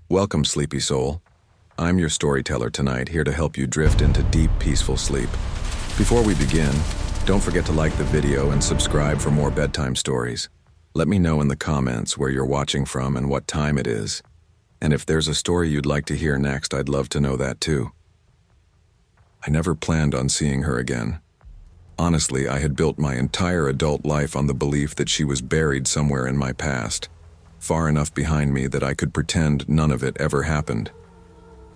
Welcome, sleepy soul. I'm your storyteller tonight, here to help you drift into deep, peaceful sleep. Before we begin, don't forget to like the video and subscribe for more bedtime stories. Let me know in the comments where you're watching from and what time it is. And if there's a story you'd like to hear next, I'd love to know that too. I never planned on seeing her again. Honestly, I had built my entire adult life on the belief that she was buried somewhere in my past, far enough behind me that I could pretend none of it ever happened.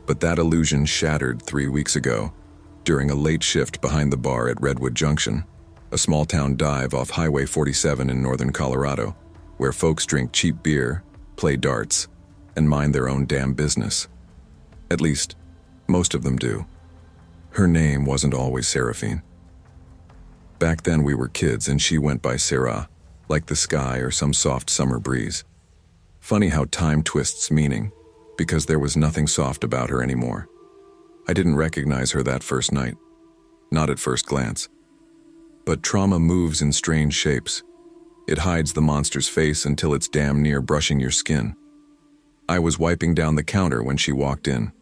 But that illusion shattered 3 weeks ago, during a late shift behind the bar at Redwood Junction, a small-town dive off Highway 47 in northern Colorado, where folks drink cheap beer, play darts, and mind their own damn business. At least, most of them do. Her name wasn't always Seraphine. Back then we were kids and she went by Sarah, like the sky or some soft summer breeze. Funny how time twists meaning, because there was nothing soft about her anymore. I didn't recognize her that first night, not at first glance. But trauma moves in strange shapes. It hides the monster's face until it's damn near brushing your skin. I was wiping down the counter when she walked in.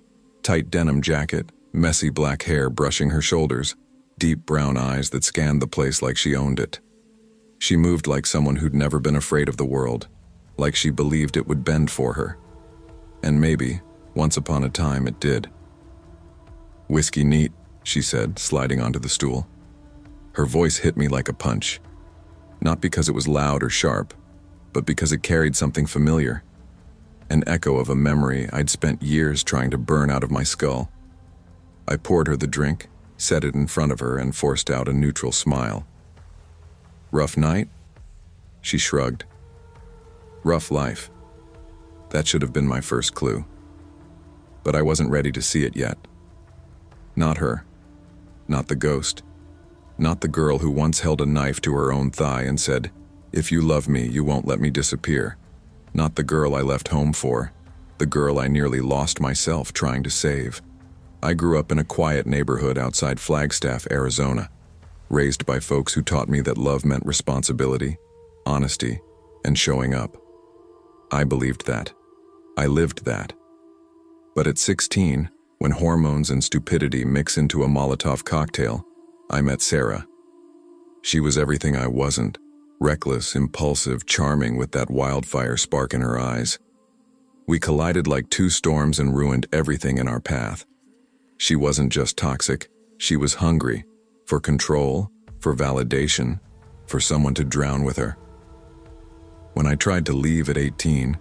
Tight denim jacket, messy black hair brushing her shoulders, deep brown eyes that scanned the place like she owned it. She moved like someone who'd never been afraid of the world, like she believed it would bend for her. And maybe, once upon a time, it did. "Whiskey neat," she said, sliding onto the stool. Her voice hit me like a punch. Not because it was loud or sharp, but because it carried something familiar. An echo of a memory I'd spent years trying to burn out of my skull. I poured her the drink, set it in front of her, and forced out a neutral smile. "Rough night?" She shrugged. "Rough life." That should have been my first clue. But I wasn't ready to see it yet. Not her. Not the ghost. Not the girl who once held a knife to her own thigh and said, "If you love me, you won't let me disappear." Not the girl I left home for. The girl I nearly lost myself trying to save. I grew up in a quiet neighborhood outside Flagstaff, Arizona, raised by folks who taught me that love meant responsibility, honesty, and showing up. I believed that. I lived that. But at 16, when hormones and stupidity mix into a Molotov cocktail, I met Sarah. She was everything I wasn't, reckless, impulsive, charming with that wildfire spark in her eyes. We collided like two storms and ruined everything in our path. She wasn't just toxic, she was hungry, for control, for validation, for someone to drown with her. When I tried to leave at 18,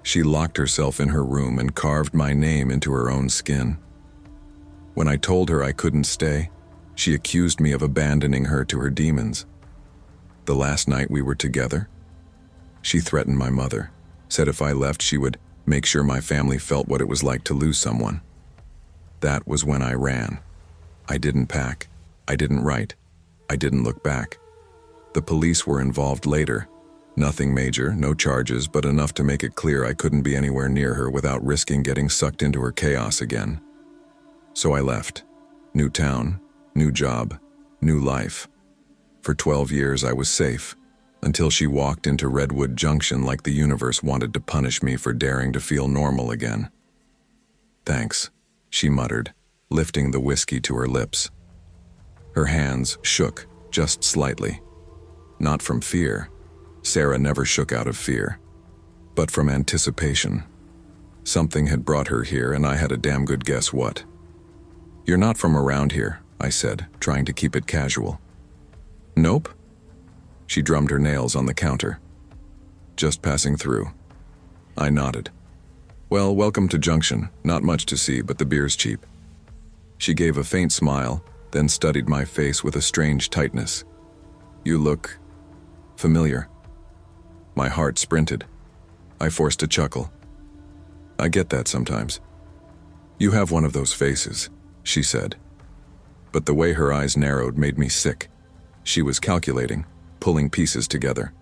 she locked herself in her room and carved my name into her own skin. When I told her I couldn't stay, she accused me of abandoning her to her demons. The last night we were together, she threatened my mother, said if I left she would make sure my family felt what it was like to lose someone. That was when I ran. I didn't pack, I didn't write, I didn't look back. The police were involved later. Nothing major, no charges, but enough to make it clear I couldn't be anywhere near her without risking getting sucked into her chaos again. So I left. New town, new job, new life. For 12 years I was safe, until she walked into Redwood Junction like the universe wanted to punish me for daring to feel normal again. "Thanks," she muttered, lifting the whiskey to her lips. Her hands shook, just slightly. Not from fear. Sarah never shook out of fear, but from anticipation. Something had brought her here, and I had a damn good guess what. "You're not from around here," I said, trying to keep it casual. "Nope." She drummed her nails on the counter. "Just passing through." I nodded. "Well, welcome to Junction. Not much to see, but the beer's cheap." She gave a faint smile, then studied my face with a strange tightness. "You look familiar." My heart sprinted. I forced a chuckle. "I get that sometimes." "You have one of those faces," she said. But the way her eyes narrowed made me sick. She was calculating, pulling pieces together.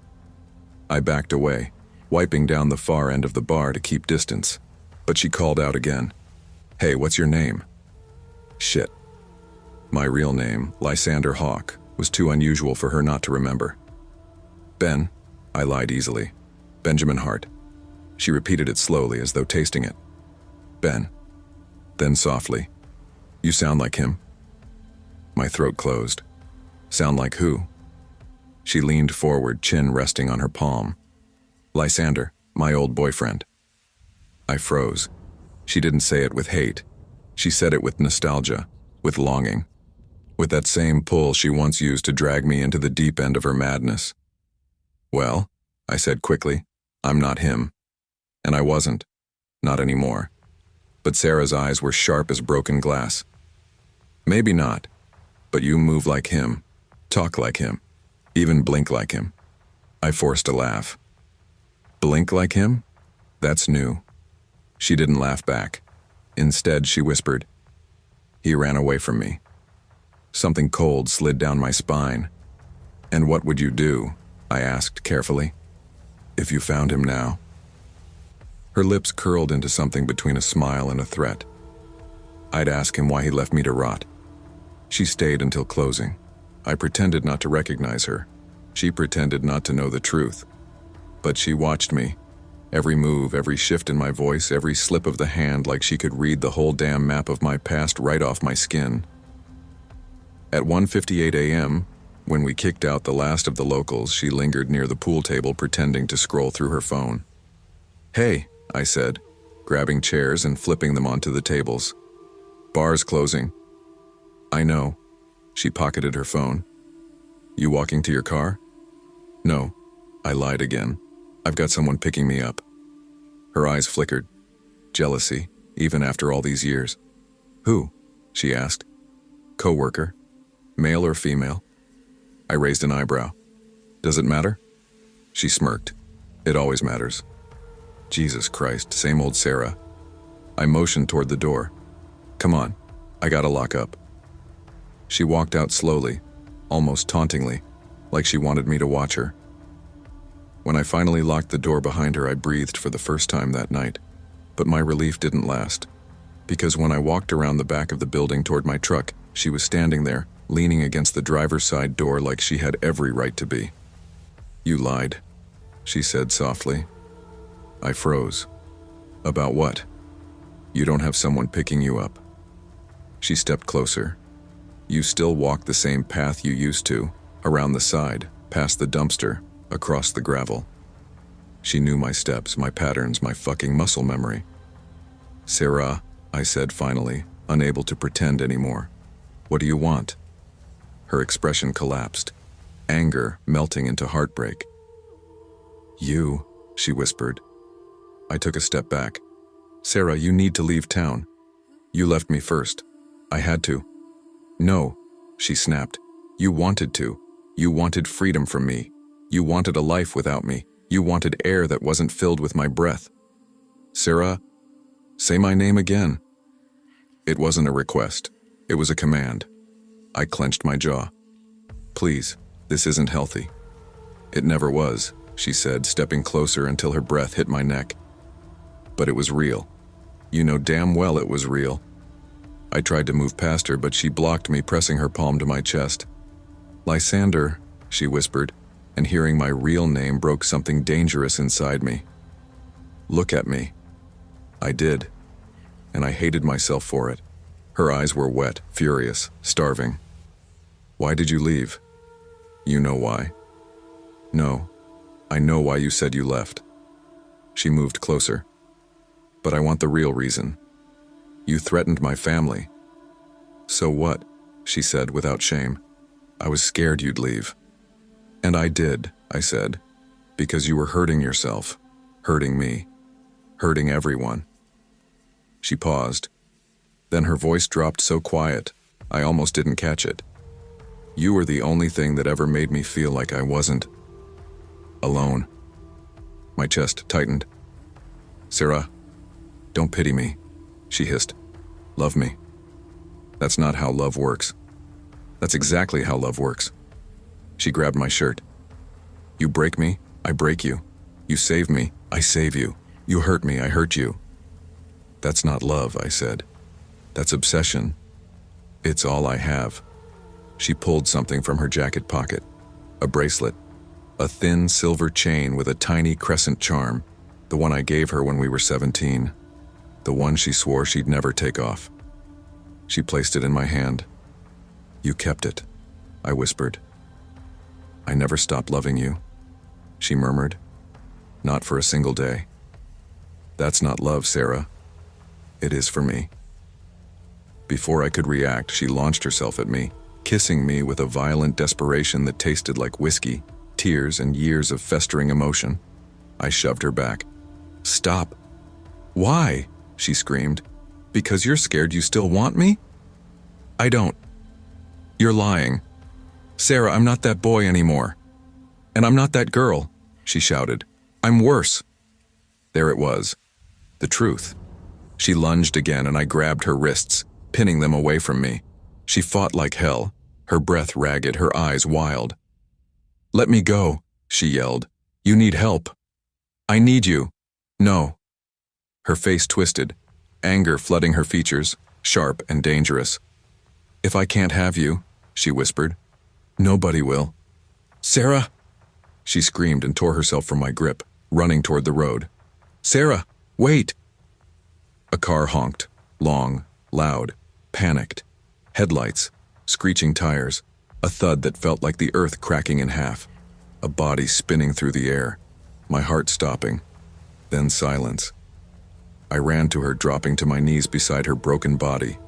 I backed away, wiping down the far end of the bar to keep distance. But she called out again. "Hey, what's your name?" Shit. My real name, Lysander Hawk, was too unusual for her not to remember. "Ben," I lied easily. "Benjamin Hart." She repeated it slowly, as though tasting it. Ben. Then softly, "You sound like him." My throat closed. "Sound like who?" She leaned forward, chin resting on her palm. "Lysander, my old boyfriend." I froze. She didn't say it with hate. She said it with nostalgia, with longing, with that same pull she once used to drag me into the deep end of her madness. "Well," I said quickly, "I'm not him." And I wasn't. Not anymore. But Sarah's eyes were sharp as broken glass. "Maybe not, but you move like him, talk like him, even blink like him." I forced a laugh. "Blink like him? That's new." She didn't laugh back. Instead, she whispered, "He ran away from me." Something cold slid down my spine. "And what would you do?" I asked carefully. "If you found him now?" Her lips curled into something between a smile and a threat. "I'd ask him why he left me to rot." She stayed until closing. I pretended not to recognize her. She pretended not to know the truth. But she watched me. Every move, every shift in my voice, every slip of the hand, like she could read the whole damn map of my past right off my skin. At 1:58 a.m., when we kicked out the last of the locals, she lingered near the pool table pretending to scroll through her phone. "Hey," I said, grabbing chairs and flipping them onto the tables. "Bar's closing." "I know." She pocketed her phone. "You walking to your car?" "No." I lied again. "I've got someone picking me up." Her eyes flickered. Jealousy, even after all these years. "Who?" she asked. "Coworker. Male or female?" I raised an eyebrow. "Does it matter?" She smirked. "It always matters." Jesus Christ, same old Sarah. I motioned toward the door. "Come on, I gotta lock up." She walked out slowly, almost tauntingly, like she wanted me to watch her. When I finally locked the door behind her, I breathed for the first time that night. But my relief didn't last, because when I walked around the back of the building toward my truck, she was standing there, leaning against the driver's side door like she had every right to be. "You lied," she said softly. I froze. "About what?" "You don't have someone picking you up." She stepped closer. "You still walk the same path you used to, around the side, past the dumpster, across the gravel." She knew my steps, my patterns, my fucking muscle memory. "Sarah," I said finally, unable to pretend anymore. "What do you want?" Her expression collapsed, anger melting into heartbreak. "You," she whispered. I took a step back. "Sarah, you need to leave town. You left me first. I had to." "No," she snapped. "You wanted to. You wanted freedom from me. You wanted a life without me. You wanted air that wasn't filled with my breath." "Sarah, say my name again." It wasn't a request. It was a command. I clenched my jaw. "Please, this isn't healthy." "It never was," she said, stepping closer until her breath hit my neck. "But it was real. You know damn well it was real." I tried to move past her, but she blocked me, pressing her palm to my chest. "Lysander," she whispered, and hearing my real name broke something dangerous inside me. "Look at me." I did, and I hated myself for it. Her eyes were wet, furious, starving. "Why did you leave?" "You know why." "No, I know why you said you left." She moved closer. "But I want the real reason. You threatened my family." "So what?" she said without shame. "I was scared you'd leave." "And I did," I said, "because you were hurting yourself, hurting me, hurting everyone." She paused. Then her voice dropped so quiet, I almost didn't catch it. "You were the only thing that ever made me feel like I wasn't alone." My chest tightened. "Sarah, don't pity me," she hissed. "Love me." "That's not how love works." "That's exactly how love works." She grabbed my shirt. "You break me, I break you. You save me, I save you. You hurt me, I hurt you." "That's not love," I said. "That's obsession. It's all I have." She pulled something from her jacket pocket. A bracelet. A thin silver chain with a tiny crescent charm, the one I gave her when we were 17. the one she swore she'd never take off. She placed it in my hand. "You kept it," I whispered. "I never stopped loving you," she murmured. "Not for a single day." "That's not love, Sarah." "It is for me." Before I could react, she launched herself at me, kissing me with a violent desperation that tasted like whiskey, tears, and years of festering emotion. I shoved her back. "Stop." "Why?" she screamed. "Because you're scared you still want me?" "I don't." "You're lying. Sarah, I'm not that boy anymore. And I'm not that girl," she shouted. "I'm worse." There it was. The truth. She lunged again and I grabbed her wrists, pinning them away from me. She fought like hell, her breath ragged, her eyes wild. "Let me go," she yelled. "You need help." "I need you." "No." Her face twisted, anger flooding her features, sharp and dangerous. "If I can't have you," she whispered, "nobody will." "Sarah!" She screamed and tore herself from my grip, running toward the road. "Sarah, wait!" A car honked, long, loud, panicked. Headlights, screeching tires, a thud that felt like the earth cracking in half, a body spinning through the air, my heart stopping, then silence. I ran to her, dropping to my knees beside her broken body.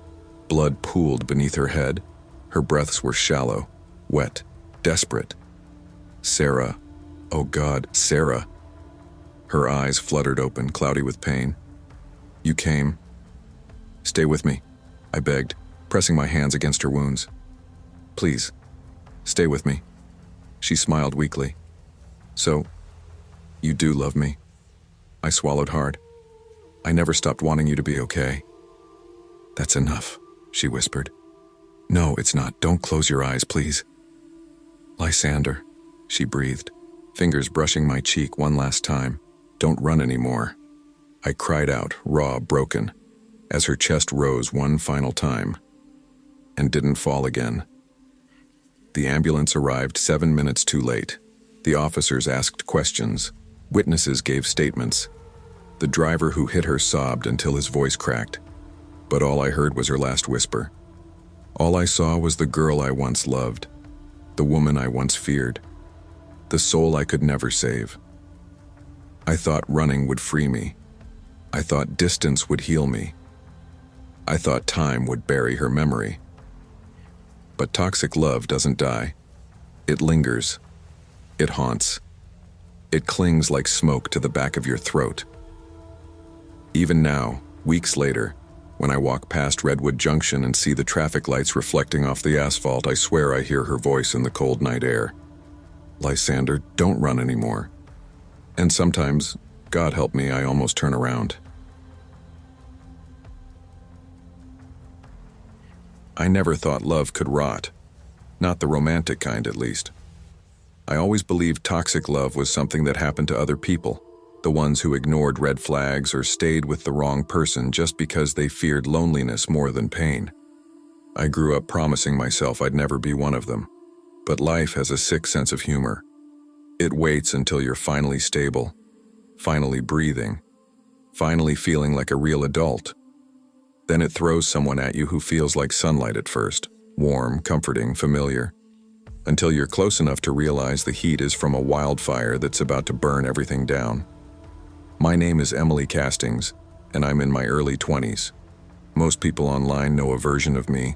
Blood pooled beneath her head. Her breaths were shallow, wet, desperate. "Sarah, oh God, Sarah." Her eyes fluttered open, cloudy with pain. "You came." "Stay with me," I begged, pressing my hands against her wounds. "Please, stay with me." She smiled weakly. "So, you do love me?" I swallowed hard. "I never stopped wanting you to be okay." "That's enough," she whispered. "No, it's not. Don't close your eyes, please." "Lysander," she breathed, fingers brushing my cheek one last time. "Don't run anymore." I cried out, raw, broken, as her chest rose one final time, and didn't fall again. The ambulance arrived 7 minutes too late. The officers asked questions. Witnesses gave statements. The driver who hit her sobbed until his voice cracked. But all I heard was her last whisper. All I saw was the girl I once loved, the woman I once feared, the soul I could never save. I thought running would free me. I thought distance would heal me. I thought time would bury her memory. But toxic love doesn't die. It lingers. It haunts. It clings like smoke to the back of your throat. Even now, weeks later, when I walk past Redwood Junction and see the traffic lights reflecting off the asphalt, I swear I hear her voice in the cold night air. "Lysander, don't run anymore." And sometimes, God help me, I almost turn around. I never thought love could rot. Not the romantic kind, at least. I always believed toxic love was something that happened to other people, the ones who ignored red flags or stayed with the wrong person just because they feared loneliness more than pain. I grew up promising myself I'd never be one of them. But life has a sick sense of humor. It waits until you're finally stable, finally breathing, finally feeling like a real adult. Then it throws someone at you who feels like sunlight at first, warm, comforting, familiar, until you're close enough to realize the heat is from a wildfire that's about to burn everything down. My name is Emily Castings, and I'm in my early 20s. Most people online know a version of me.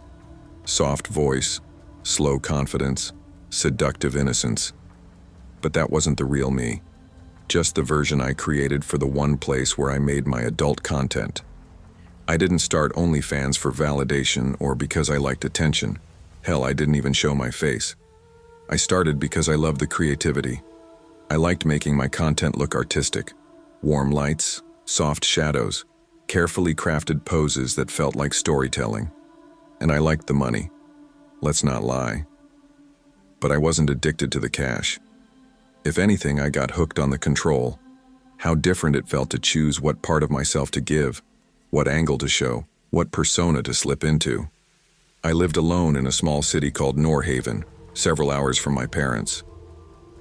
Soft voice, slow confidence, seductive innocence. But that wasn't the real me. Just the version I created for the one place where I made my adult content. I didn't start OnlyFans for validation or because I liked attention. Hell, I didn't even show my face. I started because I loved the creativity. I liked making my content look artistic. Warm lights, soft shadows, carefully crafted poses that felt like storytelling. And I liked the money. Let's not lie. But I wasn't addicted to the cash. If anything, I got hooked on the control. How different it felt to choose what part of myself to give, what angle to show, what persona to slip into. I lived alone in a small city called Norhaven, several hours from my parents.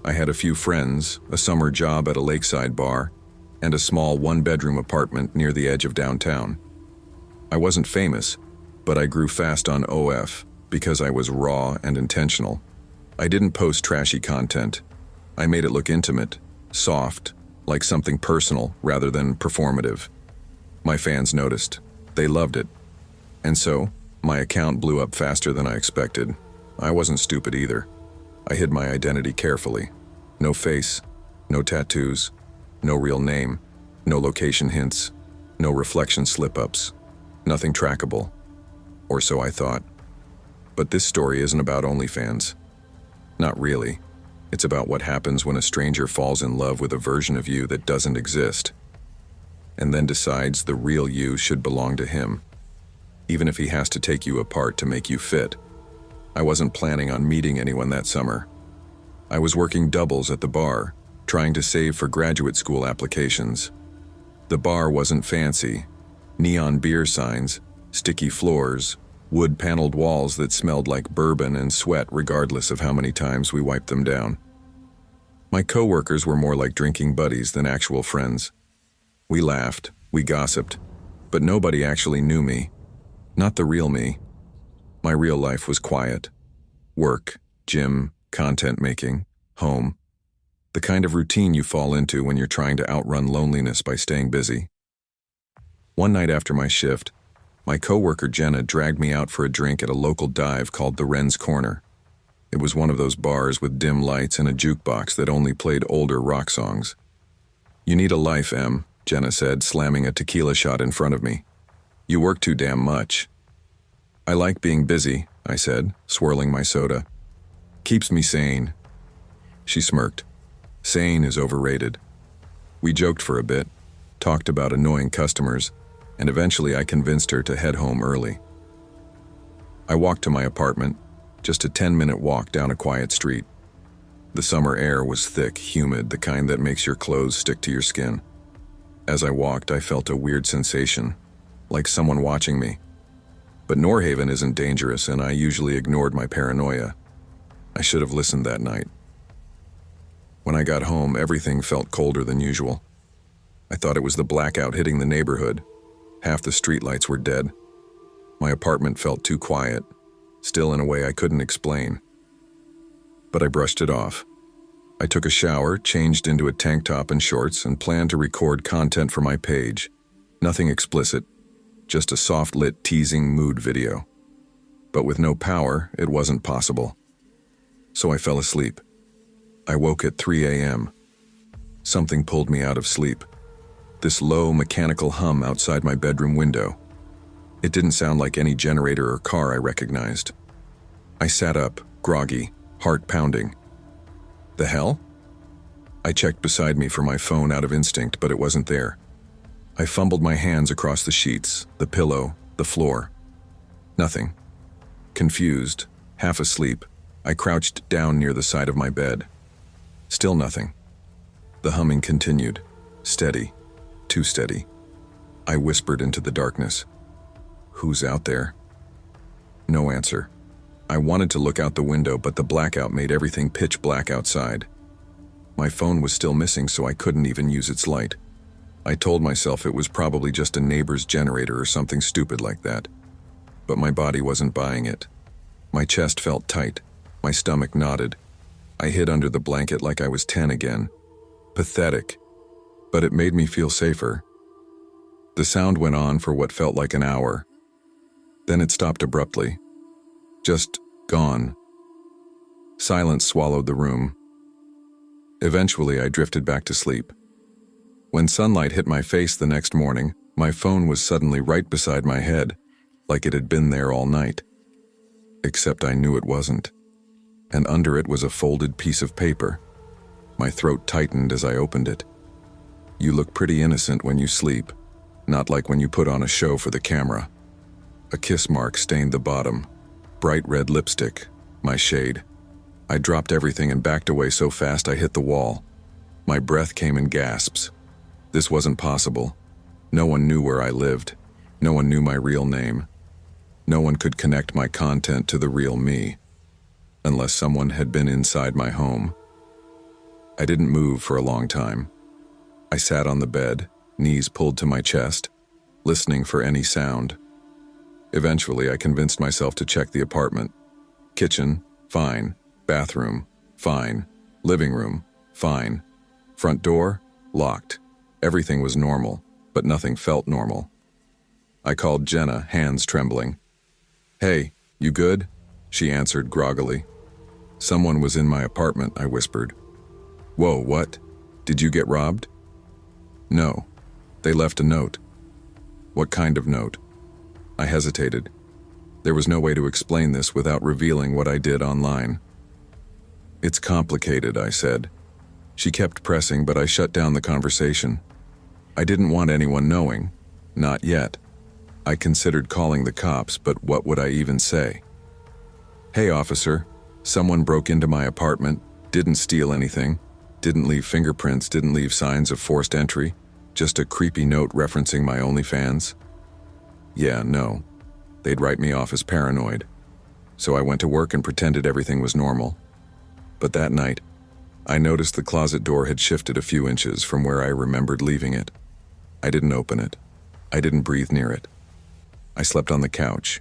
I had a few friends, a summer job at a lakeside bar, and a small one-bedroom apartment near the edge of downtown. I wasn't famous, but I grew fast on OF because I was raw and intentional. I didn't post trashy content. I made it look intimate, soft, like something personal rather than performative. My fans noticed. They loved it. And so, my account blew up faster than I expected. I wasn't stupid either. I hid my identity carefully. No face, no tattoos, no real name, no location hints, no reflection slip-ups, nothing trackable. Or so I thought. But this story isn't about OnlyFans. Not really. It's about what happens when a stranger falls in love with a version of you that doesn't exist, and then decides the real you should belong to him, even if he has to take you apart to make you fit. I wasn't planning on meeting anyone that summer. I was working doubles at the bar, trying to save for graduate school applications. The bar wasn't fancy. Neon beer signs, sticky floors, wood-paneled walls that smelled like bourbon and sweat regardless of how many times we wiped them down. My coworkers were more like drinking buddies than actual friends. We laughed, we gossiped, but nobody actually knew me. Not the real me. My real life was quiet. Work, gym, content making, home. The kind of routine you fall into when you're trying to outrun loneliness by staying busy. One night after my shift, my coworker Jenna dragged me out for a drink at a local dive called the Wren's Corner. It was one of those bars with dim lights and a jukebox that only played older rock songs. "You need a life, Em," Jenna said, slamming a tequila shot in front of me. "You work too damn much." "I like being busy," I said, swirling my soda. "Keeps me sane." She smirked. Sane is overrated. We joked for a bit, talked about annoying customers, and eventually I convinced her to head home early. I walked to my apartment, just a 10-minute walk down a quiet street. The summer air was thick, humid, the kind that makes your clothes stick to your skin. As I walked, I felt a weird sensation, like someone watching me. But Norhaven isn't dangerous, and I usually ignored my paranoia. I should have listened that night. When I got home, everything felt colder than usual. I thought it was the blackout hitting the neighborhood. Half the streetlights were dead. My apartment felt too quiet, still in a way I couldn't explain. But I brushed it off. I took a shower, changed into a tank top and shorts, and planned to record content for my page. Nothing explicit, just a soft-lit teasing mood video. But with no power, it wasn't possible. So I fell asleep. I woke at 3 a.m. Something pulled me out of sleep. This low, mechanical hum outside my bedroom window. It didn't sound like any generator or car I recognized. I sat up, groggy, heart pounding. The hell? I checked beside me for my phone out of instinct, but it wasn't there. I fumbled my hands across the sheets, the pillow, the floor. Nothing. Confused, half asleep, I crouched down near the side of my bed. Still nothing. The humming continued, steady. Too steady. I whispered into the darkness. "Who's out there?" No answer. I wanted to look out the window, but the blackout made everything pitch black outside. My phone was still missing, so I couldn't even use its light. I told myself it was probably just a neighbor's generator or something stupid like that. But my body wasn't buying it. My chest felt tight. My stomach knotted. I hid under the blanket like I was 10 again. Pathetic. But it made me feel safer. The sound went on for what felt like an hour. Then it stopped abruptly. Just gone. Silence swallowed the room. Eventually, I drifted back to sleep. When sunlight hit my face the next morning, my phone was suddenly right beside my head, like it had been there all night. Except I knew it wasn't. And under it was a folded piece of paper. My throat tightened as I opened it. "You look pretty innocent when you sleep, not like when you put on a show for the camera." A kiss mark stained the bottom. Bright red lipstick, my shade. I dropped everything and backed away so fast I hit the wall. My breath came in gasps. This wasn't possible. No one knew where I lived. No one knew my real name. No one could connect my content to the real me, unless someone had been inside my home. I didn't move for a long time. I sat on the bed, knees pulled to my chest, listening for any sound. Eventually, I convinced myself to check the apartment. Kitchen, fine. Bathroom, fine. Living room, fine. Front door, locked. Everything was normal, but nothing felt normal. I called Jenna, hands trembling. "Hey, you good?" She answered groggily. "Someone was in my apartment," I whispered. "Whoa, what? Did you get robbed?" "No. They left a note." "What kind of note?" I hesitated. There was no way to explain this without revealing what I did online. "It's complicated," I said. She kept pressing, but I shut down the conversation. I didn't want anyone knowing. Not yet. I considered calling the cops, but what would I even say? "Hey, officer. Someone broke into my apartment, didn't steal anything, didn't leave fingerprints, didn't leave signs of forced entry, just a creepy note referencing my OnlyFans." Yeah, no. They'd write me off as paranoid. So I went to work and pretended everything was normal. But that night, I noticed the closet door had shifted a few inches from where I remembered leaving it. I didn't open it. I didn't breathe near it. I slept on the couch.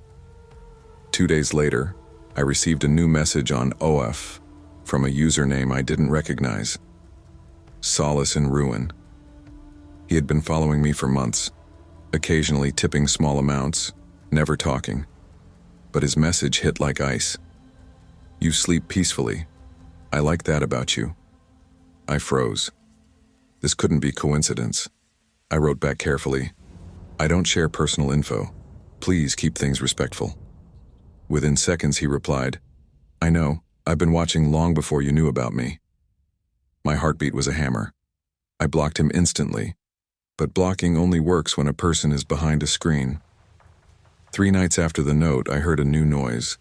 2 days later, I received a new message on OF from a username I didn't recognize. Solace in Ruin. He had been following me for months, occasionally tipping small amounts, never talking. But his message hit like ice. "You sleep peacefully. I like that about you." I froze. This couldn't be coincidence. I wrote back carefully. "I don't share personal info. Please keep things respectful." Within seconds he replied, "I know. I've been watching long before you knew about me." My heartbeat was a hammer. I blocked him instantly. But blocking only works when a person is behind a screen. 3 nights after the note, I heard a new noise.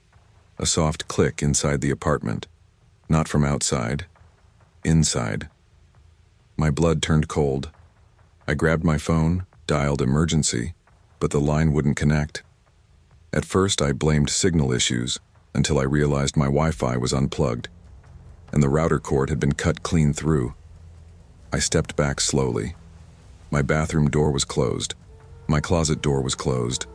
A soft click inside the apartment. Not from outside. Inside. My blood turned cold. I grabbed my phone, dialed emergency, but the line wouldn't connect. At first, I blamed signal issues until I realized my Wi-Fi was unplugged, and the router cord had been cut clean through. I stepped back slowly. My bathroom door was closed. My closet door was closed.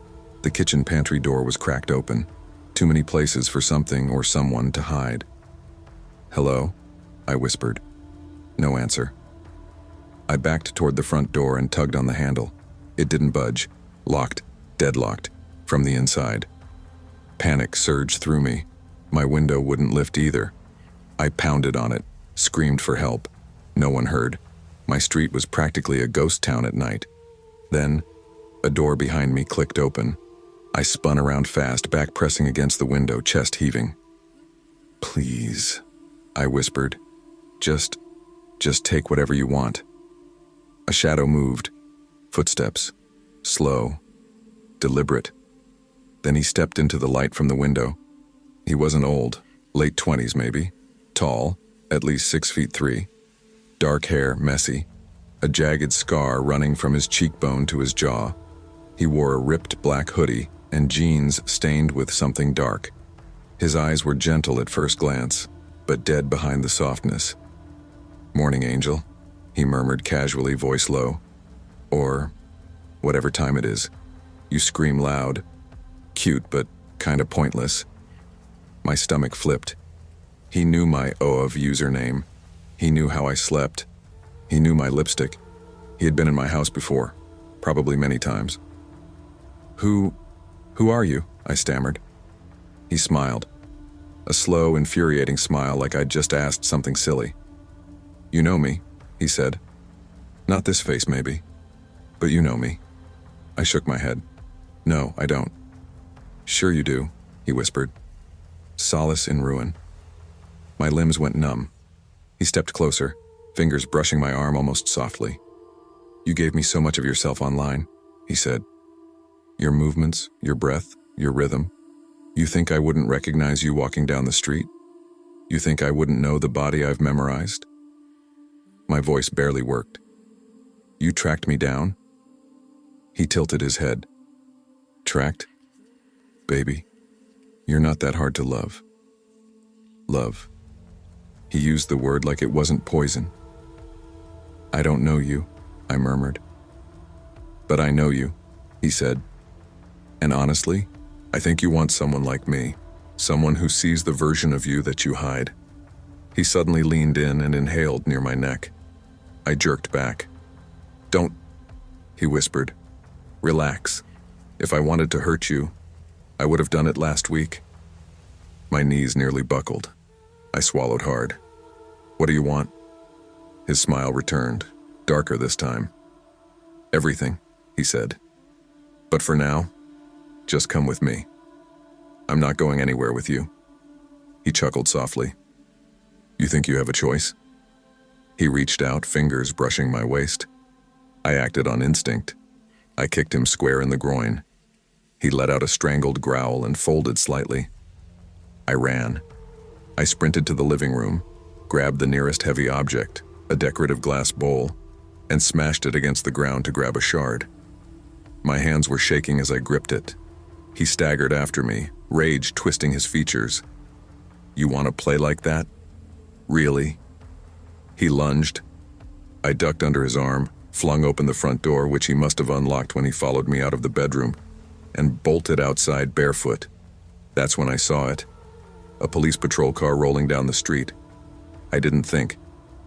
The kitchen pantry door was cracked open. Too many places for something or someone to hide. "Hello?" I whispered. No answer. I backed toward the front door and tugged on the handle. It didn't budge. Locked, deadlocked, from the inside. Panic surged through me. My window wouldn't lift either. I pounded on it, screamed for help. No one heard. My street was practically a ghost town at night. Then, a door behind me clicked open. I spun around fast, back pressing against the window, chest heaving. "Please," I whispered. Just take whatever you want." A shadow moved. Footsteps. Slow. Deliberate. Then he stepped into the light from the window. He wasn't old, late 20s maybe. Tall, at least 6'3". Dark hair, messy. A jagged scar running from his cheekbone to his jaw. He wore a ripped black hoodie and jeans stained with something dark. His eyes were gentle at first glance, but dead behind the softness. "Morning, Angel," he murmured casually, voice low. "Or whatever time it is. You scream loud. Cute, but kinda pointless." My stomach flipped. He knew my OF username. He knew how I slept. He knew my lipstick. He had been in my house before, probably many times. Who are you?" I stammered. He smiled. A slow, infuriating smile like I'd just asked something silly. "You know me," he said. "Not this face, maybe. But you know me." I shook my head. "No, I don't." "Sure you do," he whispered. "Solace in Ruin." My limbs went numb. He stepped closer, fingers brushing my arm almost softly. "You gave me so much of yourself online," he said. "Your movements, your breath, your rhythm. You think I wouldn't recognize you walking down the street? You think I wouldn't know the body I've memorized?" My voice barely worked. "You tracked me down?" He tilted his head. "Tracked? Baby, you're not that hard to love." Love. He used the word like it wasn't poison. "I don't know you. I murmured. But I know you, he said. And honestly, I think you want someone like me, someone who sees the version of you that you hide. He suddenly leaned in and inhaled near my neck. I jerked back. Don't, he whispered. Relax. If I wanted to hurt you, I would have done it last week. My knees nearly buckled. I swallowed hard. What do you want? His smile returned, darker this time. Everything, he said. But for now, just come with me. I'm not going anywhere with you. He chuckled softly. You think you have a choice? He reached out, fingers brushing my waist. I acted on instinct. I kicked him square in the groin. He let out a strangled growl and folded slightly. I ran. I sprinted to the living room, grabbed the nearest heavy object, a decorative glass bowl, and smashed it against the ground to grab a shard. My hands were shaking as I gripped it. He staggered after me, rage twisting his features. You want to play like that? Really? He lunged. I ducked under his arm, flung open the front door, which he must have unlocked when he followed me out of the bedroom, and bolted outside barefoot. That's when I saw it. A police patrol car rolling down the street. I didn't think.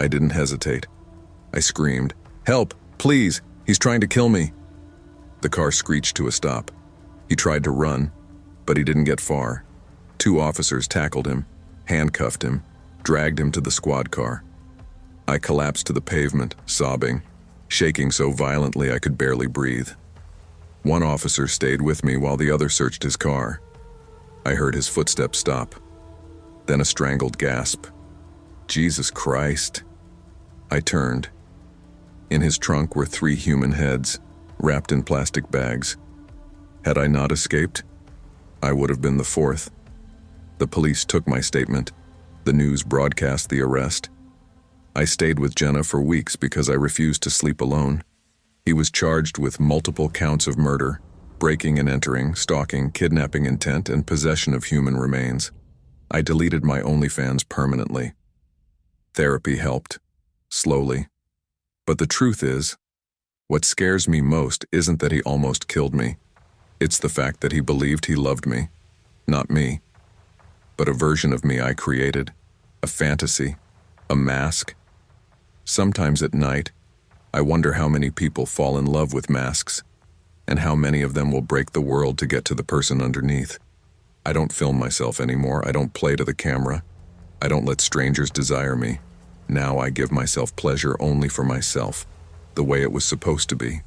I didn't hesitate. I screamed, "Help, please, he's trying to kill me." The car screeched to a stop. He tried to run, but he didn't get far. 2 officers tackled him, handcuffed him, dragged him to the squad car. I collapsed to the pavement, sobbing, shaking so violently I could barely breathe. 1 officer stayed with me while the other searched his car. I heard his footsteps stop, then a strangled gasp. Jesus Christ. I turned. In his trunk were 3 human heads, wrapped in plastic bags. Had I not escaped, I would have been the 4th. The police took my statement. The news broadcast the arrest. I stayed with Jenna for weeks because I refused to sleep alone. He was charged with multiple counts of murder, breaking and entering, stalking, kidnapping intent, and possession of human remains. I deleted my OnlyFans permanently. Therapy helped, slowly. But the truth is, what scares me most isn't that he almost killed me. It's the fact that he believed he loved me, not me, but a version of me I created, a fantasy, a mask. Sometimes at night, I wonder how many people fall in love with masks, and how many of them will break the world to get to the person underneath. I don't film myself anymore. I don't play to the camera. I don't let strangers desire me. Now I give myself pleasure only for myself, the way it was supposed to be,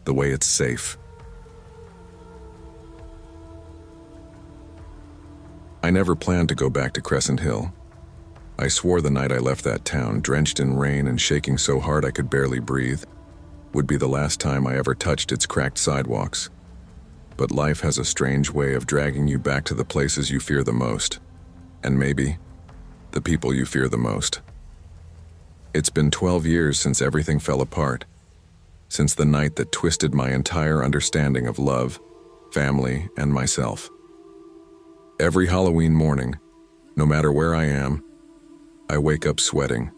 the way it's safe. I never planned to go back to Crescent Hill. I swore the night I left that town, drenched in rain and shaking so hard I could barely breathe, would be the last time I ever touched its cracked sidewalks. But life has a strange way of dragging you back to the places you fear the most, and maybe the people you fear the most. It's been 12 years since everything fell apart, since the night that twisted my entire understanding of love, family, and myself. Every Halloween morning, no matter where I am, I wake up sweating,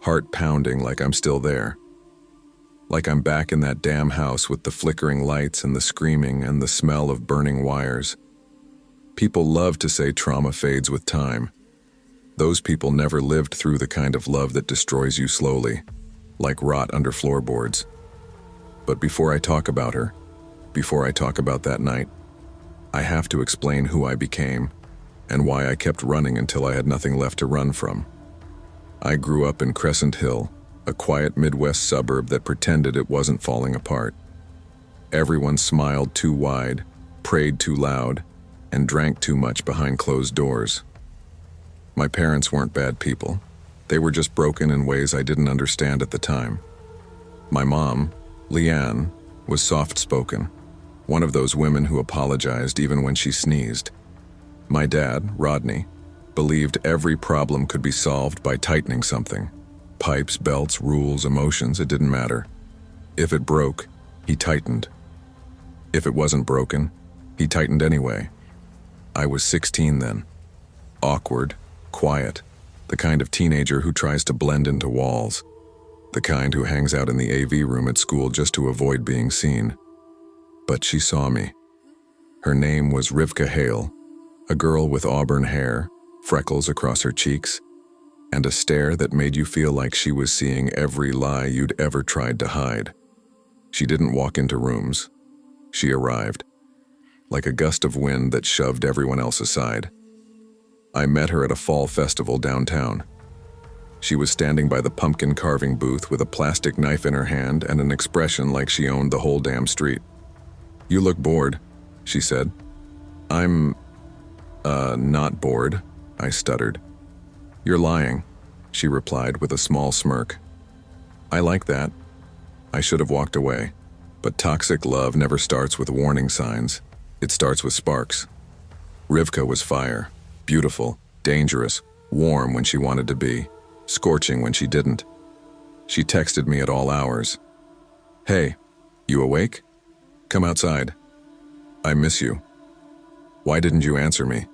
heart pounding like I'm still there. Like I'm back in that damn house with the flickering lights and the screaming and the smell of burning wires. People love to say trauma fades with time. Those people never lived through the kind of love that destroys you slowly, like rot under floorboards. But before I talk about her, before I talk about that night, I have to explain who I became and why I kept running until I had nothing left to run from. I grew up in Crescent Hill, a quiet Midwest suburb that pretended it wasn't falling apart. Everyone smiled too wide, prayed too loud, and drank too much behind closed doors. My parents weren't bad people. They were just broken in ways I didn't understand at the time. My mom, Leanne, was soft-spoken, one of those women who apologized even when she sneezed. My dad, Rodney, believed every problem could be solved by tightening something. Pipes, belts, rules, emotions, it didn't matter. If it broke, he tightened. If it wasn't broken, he tightened anyway. I was 16 then. Awkward, quiet, the kind of teenager who tries to blend into walls. the kind who hangs out in the AV room at school just to avoid being seen. But she saw me. Her name was Rivka Hale, a girl with auburn hair, freckles across her cheeks, and a stare that made you feel like she was seeing every lie you'd ever tried to hide. She didn't walk into rooms. She arrived, like a gust of wind that shoved everyone else aside. I met her at a fall festival downtown. She was standing by the pumpkin carving booth with a plastic knife in her hand and an expression like she owned the whole damn street. "You look bored," she said. "I'm, not bored," I stuttered. "You're lying," she replied with a small smirk. I like that. I should have walked away, but toxic love never starts with warning signs. It starts with sparks. Rivka was fire, beautiful, dangerous, warm when she wanted to be, scorching when she didn't. She texted me at all hours. "Hey, you awake? Come outside. I miss you. Why didn't you answer me?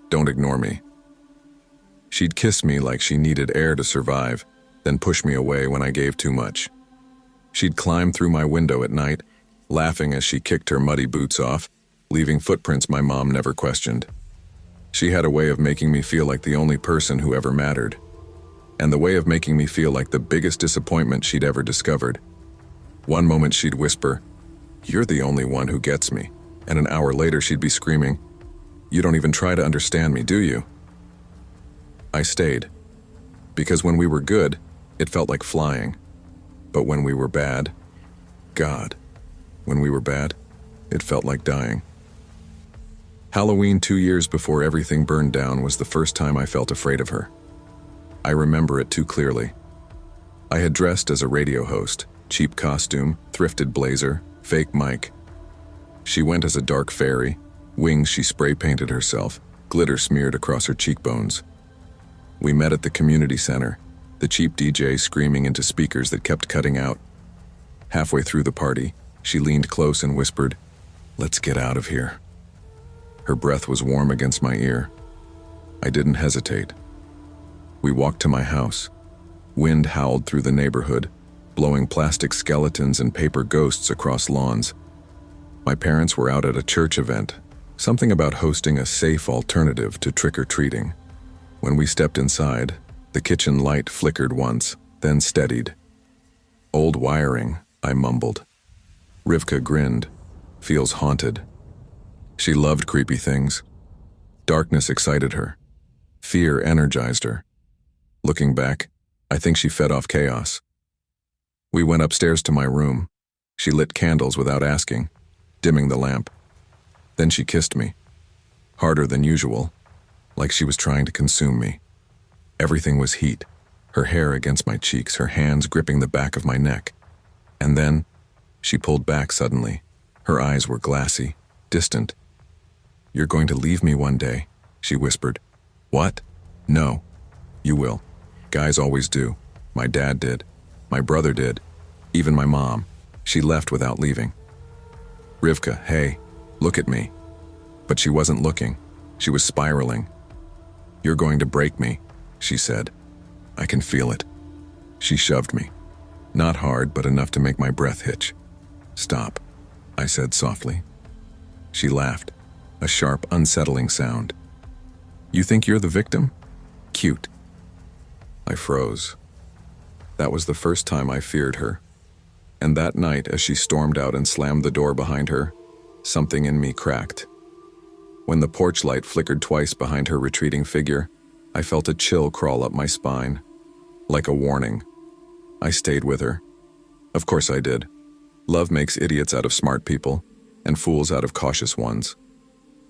Don't ignore me." She'd kiss me like she needed air to survive, then push me away when I gave too much. She'd climb through my window at night, laughing as she kicked her muddy boots off, leaving footprints my mom never questioned. She had a way of making me feel like the only person who ever mattered, and the way of making me feel like the biggest disappointment she'd ever discovered. One moment she'd whisper, "You're the only one who gets me," and an hour later she'd be screaming, "You don't even try to understand me, do you?" I stayed, because when we were good, it felt like flying. But when we were bad, God, when we were bad, it felt like dying. Halloween 2 years before everything burned down was the first time I felt afraid of her. I remember it too clearly. I had dressed as a radio host, cheap costume, thrifted blazer, fake mic. She went as a dark fairy, wings she spray-painted herself, glitter smeared across her cheekbones. We met at the community center, the cheap DJ screaming into speakers that kept cutting out. Halfway through the party, she leaned close and whispered, "Let's get out of here." Her breath was warm against my ear. I didn't hesitate. We walked to my house. Wind howled through the neighborhood, blowing plastic skeletons and paper ghosts across lawns. My parents were out at a church event, something about hosting a safe alternative to trick-or-treating. When we stepped inside, the kitchen light flickered once, then steadied. "Old wiring," I mumbled. Rivka grinned. "Feels haunted." She loved creepy things. Darkness excited her. Fear energized her. Looking back, I think she fed off chaos. We went upstairs to my room. She lit candles without asking, dimming the lamp. Then she kissed me, harder than usual, like she was trying to consume me. Everything was heat, her hair against my cheeks, her hands gripping the back of my neck. And then, she pulled back suddenly. Her eyes were glassy, distant. "You're going to leave me one day," she whispered. "What?" "No. You will. Guys always do. My dad did. My brother did. Even my mom. She left without leaving." "Rivka, hey, look at me." But she wasn't looking. She was spiraling. "You're going to break me," she said. "I can feel it." She shoved me. Not hard, but enough to make my breath hitch. "Stop," I said softly. She laughed, a sharp, unsettling sound. "You think you're the victim? Cute." I froze. That was the first time I feared her. And that night, as she stormed out and slammed the door behind her, something in me cracked. When the porch light flickered twice behind her retreating figure, I felt a chill crawl up my spine, like a warning. I stayed with her. Of course I did. Love makes idiots out of smart people, and fools out of cautious ones.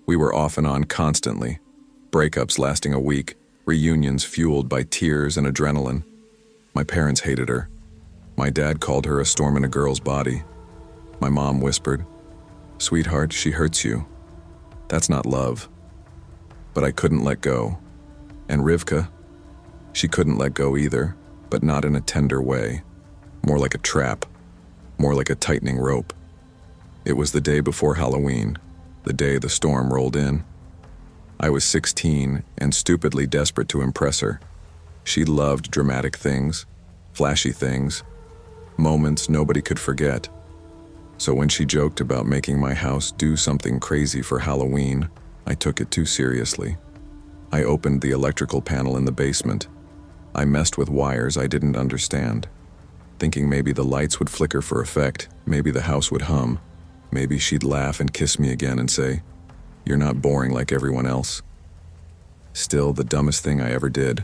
We were off and on constantly, breakups lasting a week, reunions fueled by tears and adrenaline. My parents hated her. My dad called her a storm in a girl's body. My mom whispered, "Sweetheart, she hurts you. That's not love." But I couldn't let go. And Rivka, she couldn't let go either, but not in a tender way. More like a trap, more like a tightening rope. It was the day before Halloween, the day the storm rolled in. I was 16 and stupidly desperate to impress her. She loved dramatic things. flashy things, moments nobody could forget. So when she joked about making my house do something crazy for Halloween, I took it too seriously. I opened the electrical panel in the basement. I messed with wires I didn't understand, thinking maybe the lights would flicker for effect, maybe the house would hum, maybe she'd laugh and kiss me again and say, "You're not boring like everyone else." Still, the dumbest thing I ever did.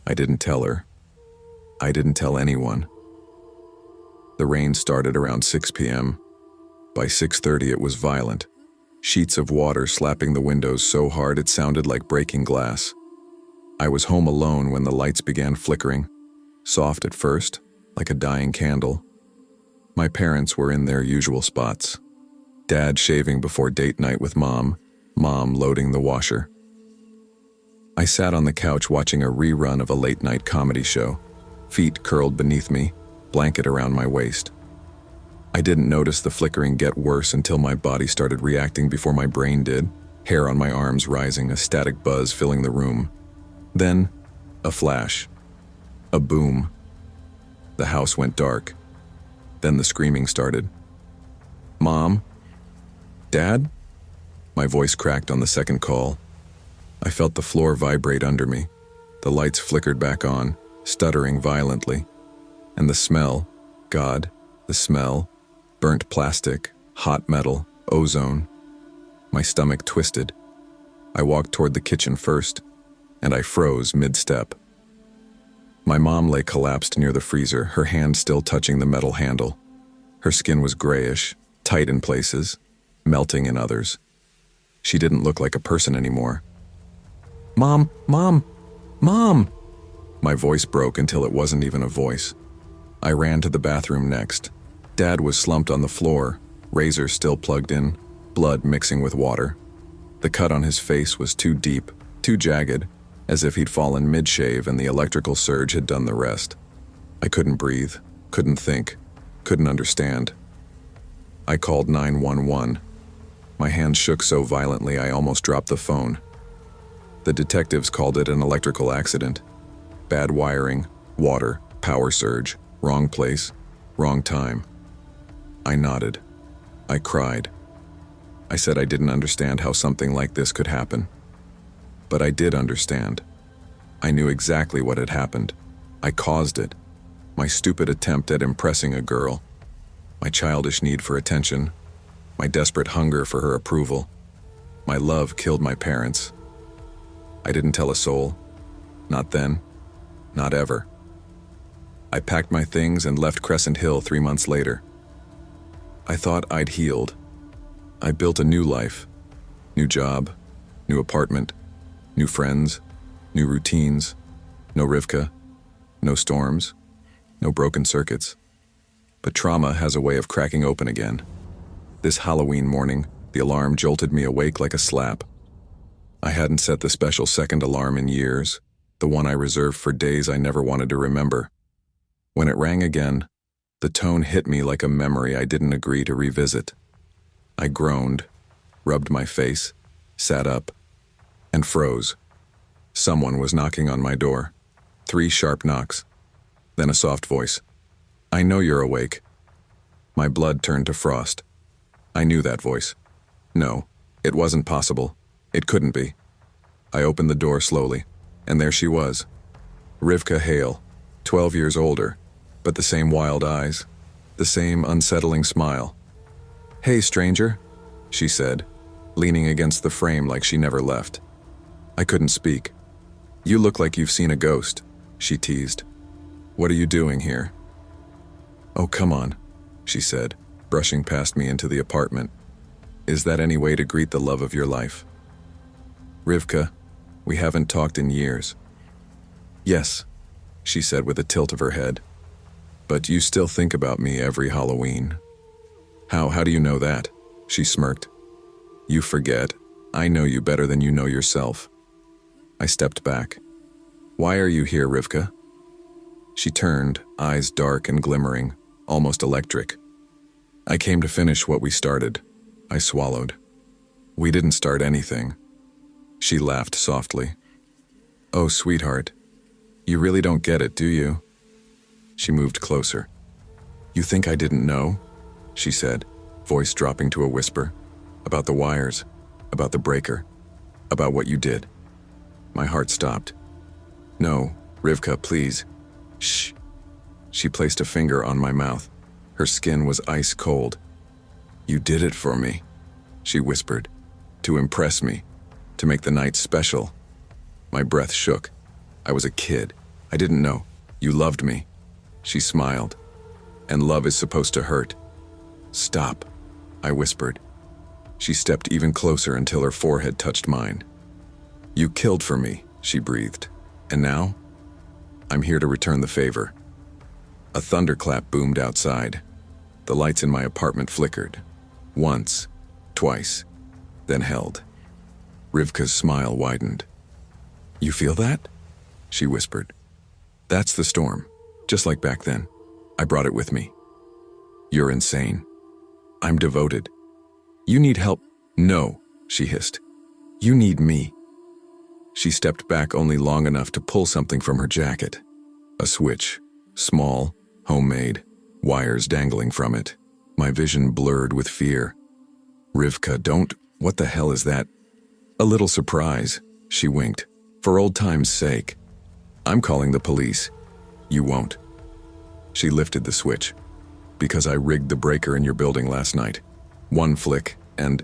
I didn't tell her. I didn't tell anyone. The rain started around 6 p.m. By 6:30 it was violent. Sheets of water slapping the windows so hard it sounded like breaking glass. I was home alone when the lights began flickering, soft at first, like a dying candle. My parents were in their usual spots. Dad shaving before date night with Mom loading the washer. I sat on the couch watching a rerun of a late-night comedy show, feet curled beneath me, blanket around my waist. I didn't notice the flickering get worse until my body started reacting before my brain did, hair on my arms rising, a static buzz filling the room. Then, a flash. A boom. The house went dark. Then the screaming started. "Mom? Dad?" My voice cracked on the second call. I felt the floor vibrate under me. The lights flickered back on, stuttering violently. And the smell, God, the smell, burnt plastic, hot metal, ozone. My stomach twisted. I walked toward the kitchen first, and I froze mid-step. My mom lay collapsed near the freezer, her hand still touching the metal handle. Her skin was grayish, tight in places, melting in others. She didn't look like a person anymore. "Mom, Mom, Mom!" My voice broke until it wasn't even a voice. I ran to the bathroom next. Dad was slumped on the floor, razor still plugged in, blood mixing with water. The cut on his face was too deep, too jagged, as if he'd fallen mid-shave and the electrical surge had done the rest. I couldn't breathe, couldn't think, couldn't understand. I called 911. My hands shook so violently I almost dropped the phone. The detectives called it an electrical accident. Bad wiring, water, power surge, wrong place, wrong time. I nodded. I cried. I said I didn't understand how something like this could happen. But I did understand. I knew exactly what had happened. I caused it. My stupid attempt at impressing a girl. My childish need for attention. My desperate hunger for her approval. My love killed my parents. I didn't tell a soul. Not then. Not ever. I packed my things and left Crescent Hill 3 months later. I thought I'd healed. I built a new life. New job, new apartment, new friends, new routines. No Rivka, no storms, no broken circuits. But trauma has a way of cracking open again. This Halloween morning, the alarm jolted me awake like a slap. I hadn't set the special second alarm in years, the one I reserved for days I never wanted to remember. When it rang again, the tone hit me like a memory I didn't agree to revisit. I groaned, rubbed my face, sat up, and froze. Someone was knocking on my door. 3 sharp knocks. Then a soft voice. "I know you're awake." My blood turned to frost. I knew that voice. No, it wasn't possible. It couldn't be. I opened the door slowly, and there she was. Rivka Hale, 12 years older, but the same wild eyes, the same unsettling smile. "Hey, stranger," she said, leaning against the frame like she never left. I couldn't speak. "You look like you've seen a ghost," she teased. "What are you doing here?" "Oh, come on," she said, brushing past me into the apartment. "Is that any way to greet the love of your life?" "Rivka, we haven't talked in years." "Yes," she said with a tilt of her head. "But you still think about me every Halloween." How do you know that?" She smirked. "You forget. I know you better than you know yourself." I stepped back. "Why are you here, Rivka?" She turned, eyes dark and glimmering, almost electric. "I came to finish what we started." I swallowed. "We didn't start anything." She laughed softly. "Oh, sweetheart, you really don't get it, do you?" She moved closer. "You think I didn't know?" she said, voice dropping to a whisper. "About the wires, about the breaker, about what you did." My heart stopped. "No, Rivka, please." "Shh." She placed a finger on my mouth. Her skin was ice cold. "You did it for me," she whispered. "To impress me, to make the night special." My breath shook. I was a kid. I didn't know. "You loved me." She smiled. "And love is supposed to hurt." "Stop," I whispered. She stepped even closer until her forehead touched mine. "You killed for me," she breathed. "And now? I'm here to return the favor." A thunderclap boomed outside. The lights in my apartment flickered. Once, twice, then held. Rivka's smile widened. "You feel that?" she whispered. "That's the storm, just like back then. I brought it with me." "You're insane." "I'm devoted." "You need help." "No," she hissed. "You need me." She stepped back only long enough to pull something from her jacket. A switch, small, homemade, wires dangling from it. My vision blurred with fear. "Rivka, don't. What the hell is that?" "A little surprise," she winked. "For old time's sake. I'm calling the police." "You won't." She lifted the switch. "Because I rigged the breaker in your building last night. One flick, and..."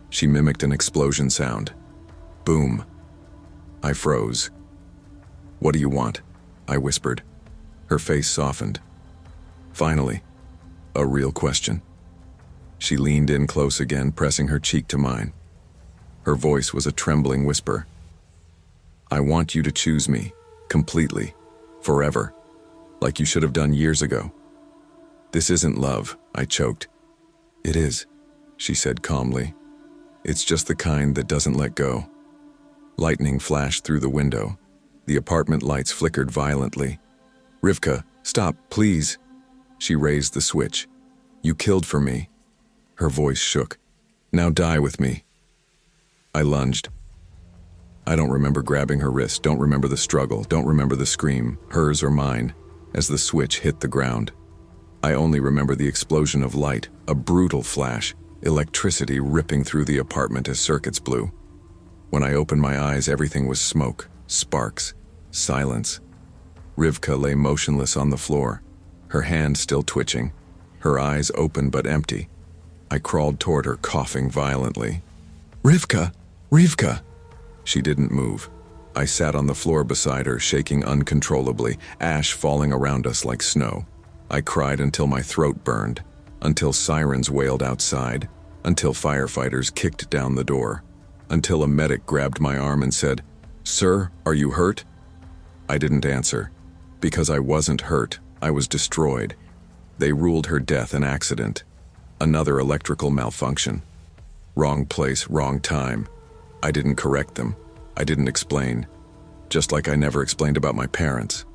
She mimicked an explosion sound. Boom. I froze. "What do you want?" I whispered. Her face softened. Finally, a real question. She leaned in close again, pressing her cheek to mine. Her voice was a trembling whisper. "I want you to choose me, completely, forever, like you should have done years ago." "This isn't love," I choked. "It is," she said calmly. "It's just the kind that doesn't let go." Lightning flashed through the window. The apartment lights flickered violently. "Rivka, stop, please." She raised the switch. "You killed for me." Her voice shook. "Now die with me." I lunged. I don't remember grabbing her wrist, don't remember the struggle, don't remember the scream, hers or mine, as the switch hit the ground. I only remember the explosion of light, a brutal flash, electricity ripping through the apartment as circuits blew. When I opened my eyes, everything was smoke, sparks, silence. Rivka lay motionless on the floor, her hand still twitching, her eyes open but empty. I crawled toward her, coughing violently. "Rivka! Rivka!" She didn't move. I sat on the floor beside her, shaking uncontrollably, ash falling around us like snow. I cried until my throat burned, until sirens wailed outside, until firefighters kicked down the door, until a medic grabbed my arm and said, "Sir, are you hurt?" I didn't answer. Because I wasn't hurt, I was destroyed. They ruled her death an accident. Another electrical malfunction. Wrong place, wrong time. I didn't correct them. I didn't explain. Just like I never explained about my parents.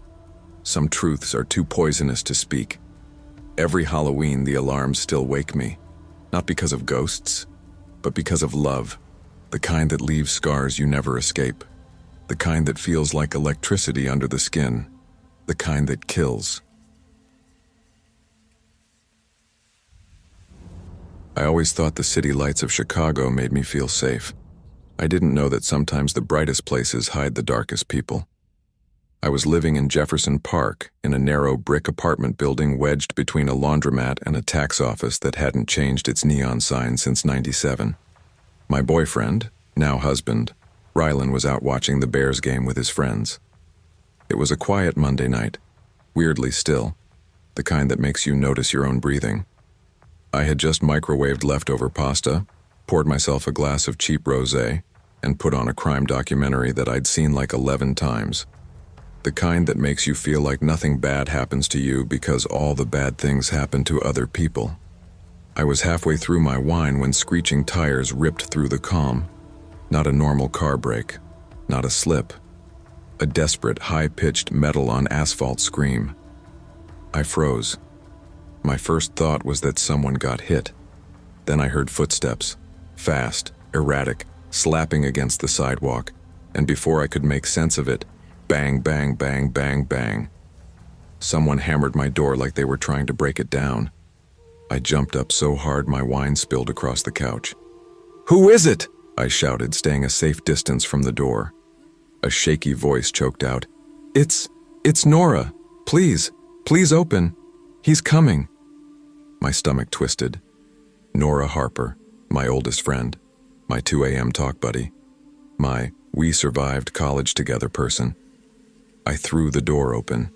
Some truths are too poisonous to speak. Every Halloween, the alarms still wake me. Not because of ghosts, but because of love. The kind that leaves scars you never escape. The kind that feels like electricity under the skin. The kind that kills. I always thought the city lights of Chicago made me feel safe. I didn't know that sometimes the brightest places hide the darkest people. I was living in Jefferson Park, in a narrow brick apartment building wedged between a laundromat and a tax office that hadn't changed its neon sign since '97. My boyfriend, now husband, Rylan, was out watching the Bears game with his friends. It was a quiet Monday night, weirdly still, the kind that makes you notice your own breathing. I had just microwaved leftover pasta, poured myself a glass of cheap rosé, and put on a crime documentary that I'd seen like 11 times. The kind that makes you feel like nothing bad happens to you because all the bad things happen to other people. I was halfway through my wine when screeching tires ripped through the calm. Not a normal car brake, not a slip. A desperate, high-pitched metal-on-asphalt scream. I froze. My first thought was that someone got hit. Then I heard footsteps, fast, erratic, slapping against the sidewalk, and before I could make sense of it, bang, bang, bang, bang, bang. Someone hammered my door like they were trying to break it down. I jumped up so hard my wine spilled across the couch. "Who is it?" I shouted, staying a safe distance from the door. A shaky voice choked out, It's Nora. Please open. He's coming." My stomach twisted. Nora Harper, my oldest friend, my 2 a.m. talk buddy, my we survived college together person. I threw the door open,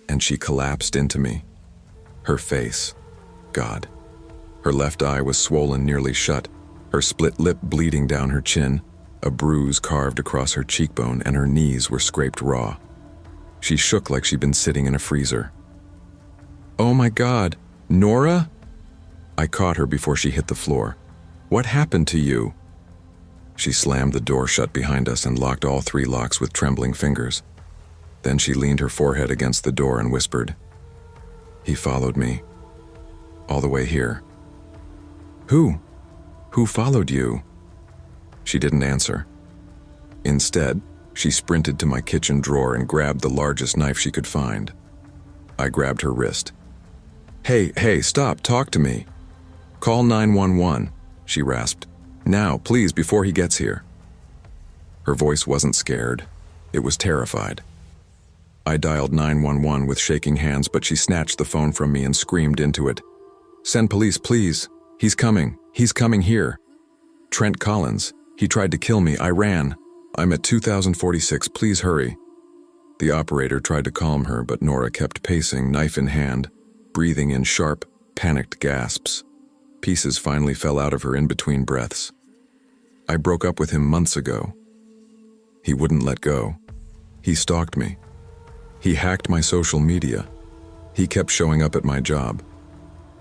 and she collapsed into me. Her face, God. Her left eye was swollen nearly shut, her split lip bleeding down her chin, a bruise carved across her cheekbone, and her knees were scraped raw. She shook like she'd been sitting in a freezer. "Oh my God, Nora?" I caught her before she hit the floor. "What happened to you?" She slammed the door shut behind us and locked all 3 locks with trembling fingers. Then she leaned her forehead against the door and whispered, "He followed me. All the way here." "Who? Who followed you?" She didn't answer. Instead, she sprinted to my kitchen drawer and grabbed the largest knife she could find. I grabbed her wrist. Hey, stop, talk to me." "Call 911, she rasped. "Now, please, before he gets here." Her voice wasn't scared. It was terrified. I dialed 911 with shaking hands, but she snatched the phone from me and screamed into it. "Send police, please. He's coming here. Trent Collins. He tried to kill me. I ran. I'm at 2046, please hurry." The operator tried to calm her, but Nora kept pacing, knife in hand, breathing in sharp, panicked gasps. Pieces finally fell out of her in between breaths. "I broke up with him months ago." He wouldn't let go. He stalked me. He hacked my social media. He kept showing up at my job.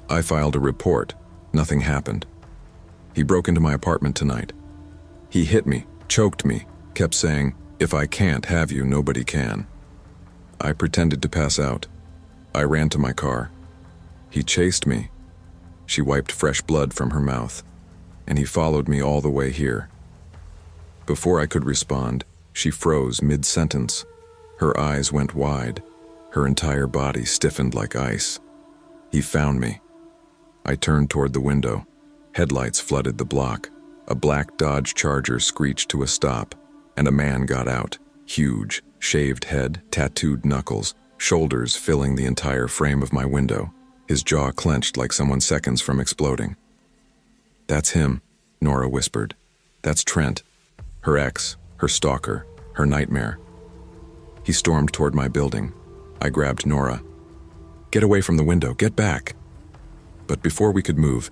I filed a report. Nothing happened. He broke into my apartment tonight. He hit me, choked me, kept saying, "If I can't have you, nobody can." I pretended to pass out. I ran to my car. He chased me. She wiped fresh blood from her mouth, and he followed me all the way here. Before I could respond, she froze mid-sentence. Her eyes went wide. Her entire body stiffened like ice. He found me. I turned toward the window. Headlights flooded the block. A black Dodge Charger screeched to a stop, and a man got out. Huge, shaved head, tattooed knuckles, shoulders filling the entire frame of my window. His jaw clenched like someone seconds from exploding. "That's him," Nora whispered. "That's Trent. Her ex, her stalker, her nightmare." He stormed toward my building. I grabbed Nora. "Get away from the window, get back." But before we could move,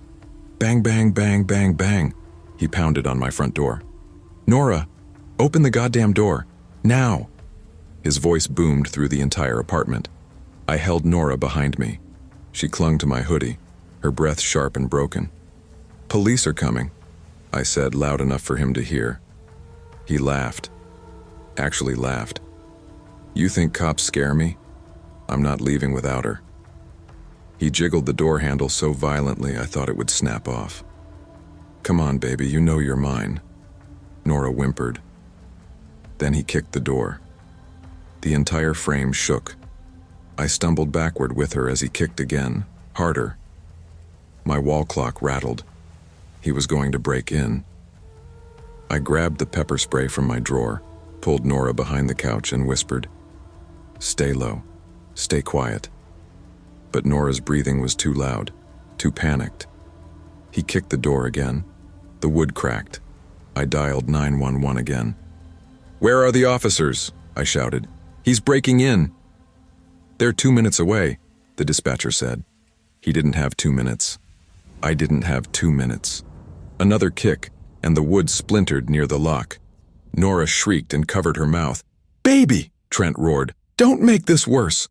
bang, bang, bang, bang, bang, he pounded on my front door. "Nora, open the goddamn door, now." His voice boomed through the entire apartment. I held Nora behind me. She clung to my hoodie, her breath sharp and broken. "Police are coming," I said loud enough for him to hear. He laughed. Actually laughed. "You think cops scare me? I'm not leaving without her." He jiggled the door handle so violently I thought it would snap off. "Come on, baby, you know you're mine," Nora whimpered. Then he kicked the door. The entire frame shook. I stumbled backward with her as he kicked again, harder. My wall clock rattled. He was going to break in. I grabbed the pepper spray from my drawer, pulled Nora behind the couch and whispered, "Stay low, stay quiet." But Nora's breathing was too loud, too panicked. He kicked the door again. The wood cracked. I dialed 911 again. "Where are the officers?" I shouted. "He's breaking in." "They're 2 minutes away," the dispatcher said. He didn't have 2 minutes. I didn't have 2 minutes. Another kick, and the wood splintered near the lock. Nora shrieked and covered her mouth. "Baby!" Trent roared. "Don't make this worse!"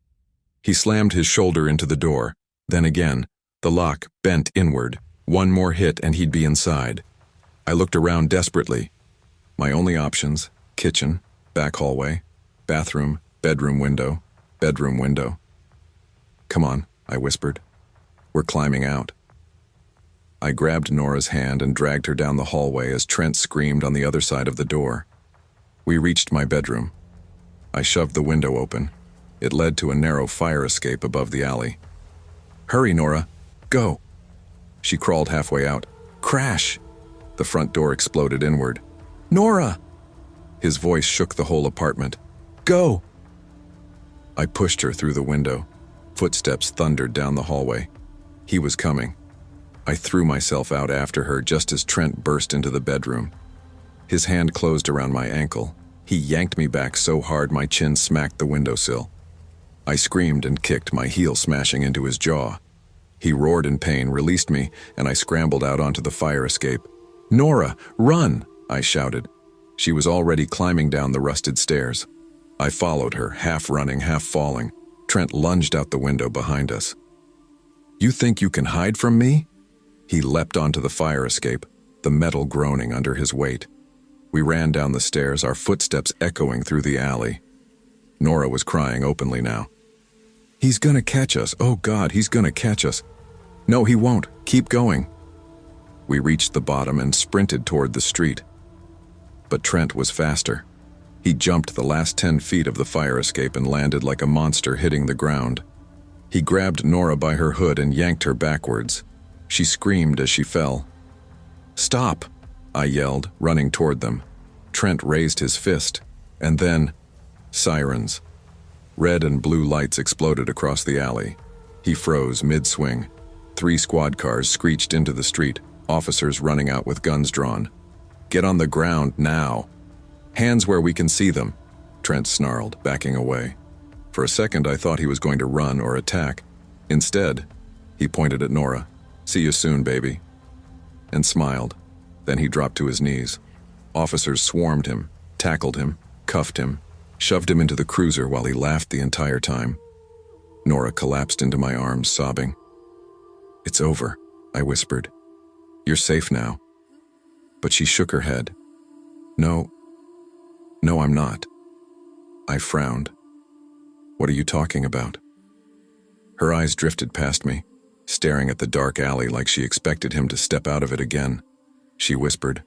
He slammed his shoulder into the door. Then again, the lock bent inward. One more hit and he'd be inside. I looked around desperately. My only options: kitchen, back hallway, bathroom, bedroom window, bedroom window. "Come on," I whispered. "We're climbing out." I grabbed Nora's hand and dragged her down the hallway as Trent screamed on the other side of the door. We reached my bedroom. I shoved the window open. It led to a narrow fire escape above the alley. "Hurry, Nora. Go." She crawled halfway out. Crash! The front door exploded inward. "Nora!" His voice shook the whole apartment. "Go!" I pushed her through the window. Footsteps thundered down the hallway. He was coming. I threw myself out after her just as Trent burst into the bedroom. His hand closed around my ankle. He yanked me back so hard my chin smacked the windowsill. I screamed and kicked, my heel smashing into his jaw. He roared in pain, released me, and I scrambled out onto the fire escape. "Nora, run!" I shouted. She was already climbing down the rusted stairs. I followed her, half running, half falling. Trent lunged out the window behind us. "You think you can hide from me?" He leapt onto the fire escape, the metal groaning under his weight. We ran down the stairs, our footsteps echoing through the alley. Nora was crying openly now. "He's gonna catch us. Oh God, he's gonna catch us." "No, he won't. Keep going." We reached the bottom and sprinted toward the street. But Trent was faster. He jumped the last 10 feet of the fire escape and landed like a monster, hitting the ground. He grabbed Nora by her hood and yanked her backwards. She screamed as she fell. "Stop!" I yelled, running toward them. Trent raised his fist, and then sirens. Red and blue lights exploded across the alley. He froze mid-swing. 3 squad cars screeched into the street, officers running out with guns drawn. "Get on the ground now. Hands where we can see them," Trent snarled, backing away. For a second I thought he was going to run or attack. Instead, he pointed at Nora. "See you soon, baby," and smiled. Then he dropped to his knees. Officers swarmed him, tackled him, cuffed him, shoved him into the cruiser while he laughed the entire time. Nora collapsed into my arms, sobbing. "It's over," I whispered. "You're safe now." But she shook her head. No, I'm not." I frowned. "What are you talking about?" Her eyes drifted past me, staring at the dark alley like she expected him to step out of it again. She whispered,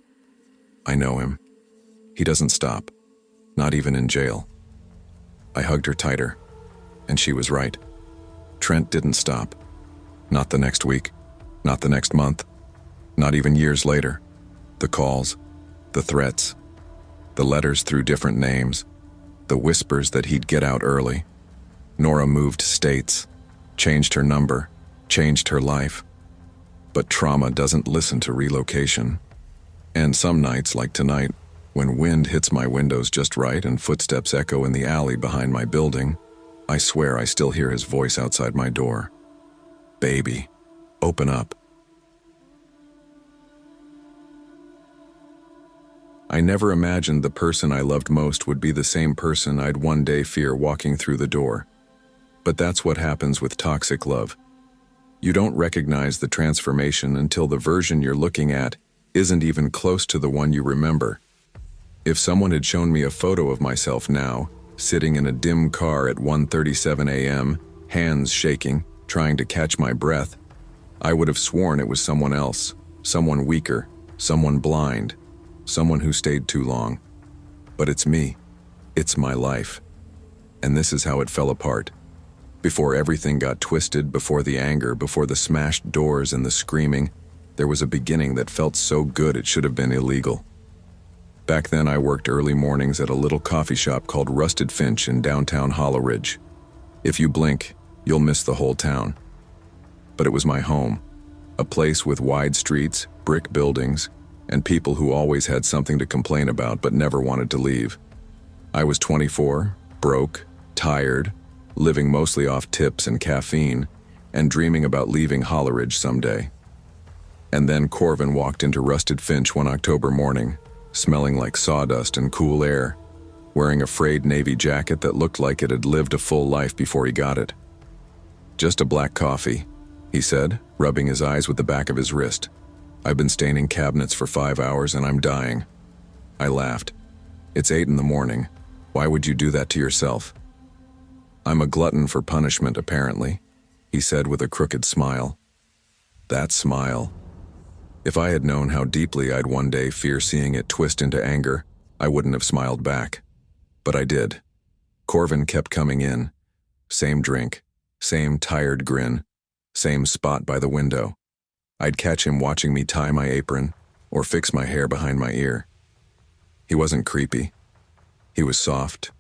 "I know him. He doesn't stop, not even in jail." I hugged her tighter, and she was right. Trent didn't stop. Not the next week, not the next month, not even years later. The calls, the threats, the letters through different names, the whispers that he'd get out early. Nora moved states, changed her number, changed her life. But trauma doesn't listen to relocation. And some nights, like tonight, when wind hits my windows just right and footsteps echo in the alley behind my building, I swear I still hear his voice outside my door. "Baby, open up." I never imagined the person I loved most would be the same person I'd one day fear walking through the door. But that's what happens with toxic love. You don't recognize the transformation until the version you're looking at isn't even close to the one you remember. If someone had shown me a photo of myself now, sitting in a dim car at 1:37 a.m., hands shaking, trying to catch my breath, I would have sworn it was someone else, someone weaker, someone blind, someone who stayed too long. But it's me. It's my life. And this is how it fell apart. Before everything got twisted, before the anger, before the smashed doors and the screaming, there was a beginning that felt so good it should have been illegal. Back then I worked early mornings at a little coffee shop called Rusted Finch in downtown Hollow Ridge. If you blink, you'll miss the whole town. But it was my home, a place with wide streets, brick buildings, and people who always had something to complain about but never wanted to leave. I was 24, broke, tired, living mostly off tips and caffeine, and dreaming about leaving Hollow Ridge someday. And then Corvin walked into Rusted Finch one October morning, smelling like sawdust and cool air, wearing a frayed navy jacket that looked like it had lived a full life before he got it. "Just a black coffee," he said, rubbing his eyes with the back of his wrist. "I've been staining cabinets for 5 hours and I'm dying." I laughed. "It's 8 in the morning. Why would you do that to yourself?" "I'm a glutton for punishment, apparently," he said with a crooked smile. That smile. If I had known how deeply I'd one day fear seeing it twist into anger, I wouldn't have smiled back. But I did. Corvin kept coming in, Same drink, same tired grin, same spot by the window. I'd catch him watching me tie my apron or fix my hair behind my ear. He wasn't creepy. He was soft,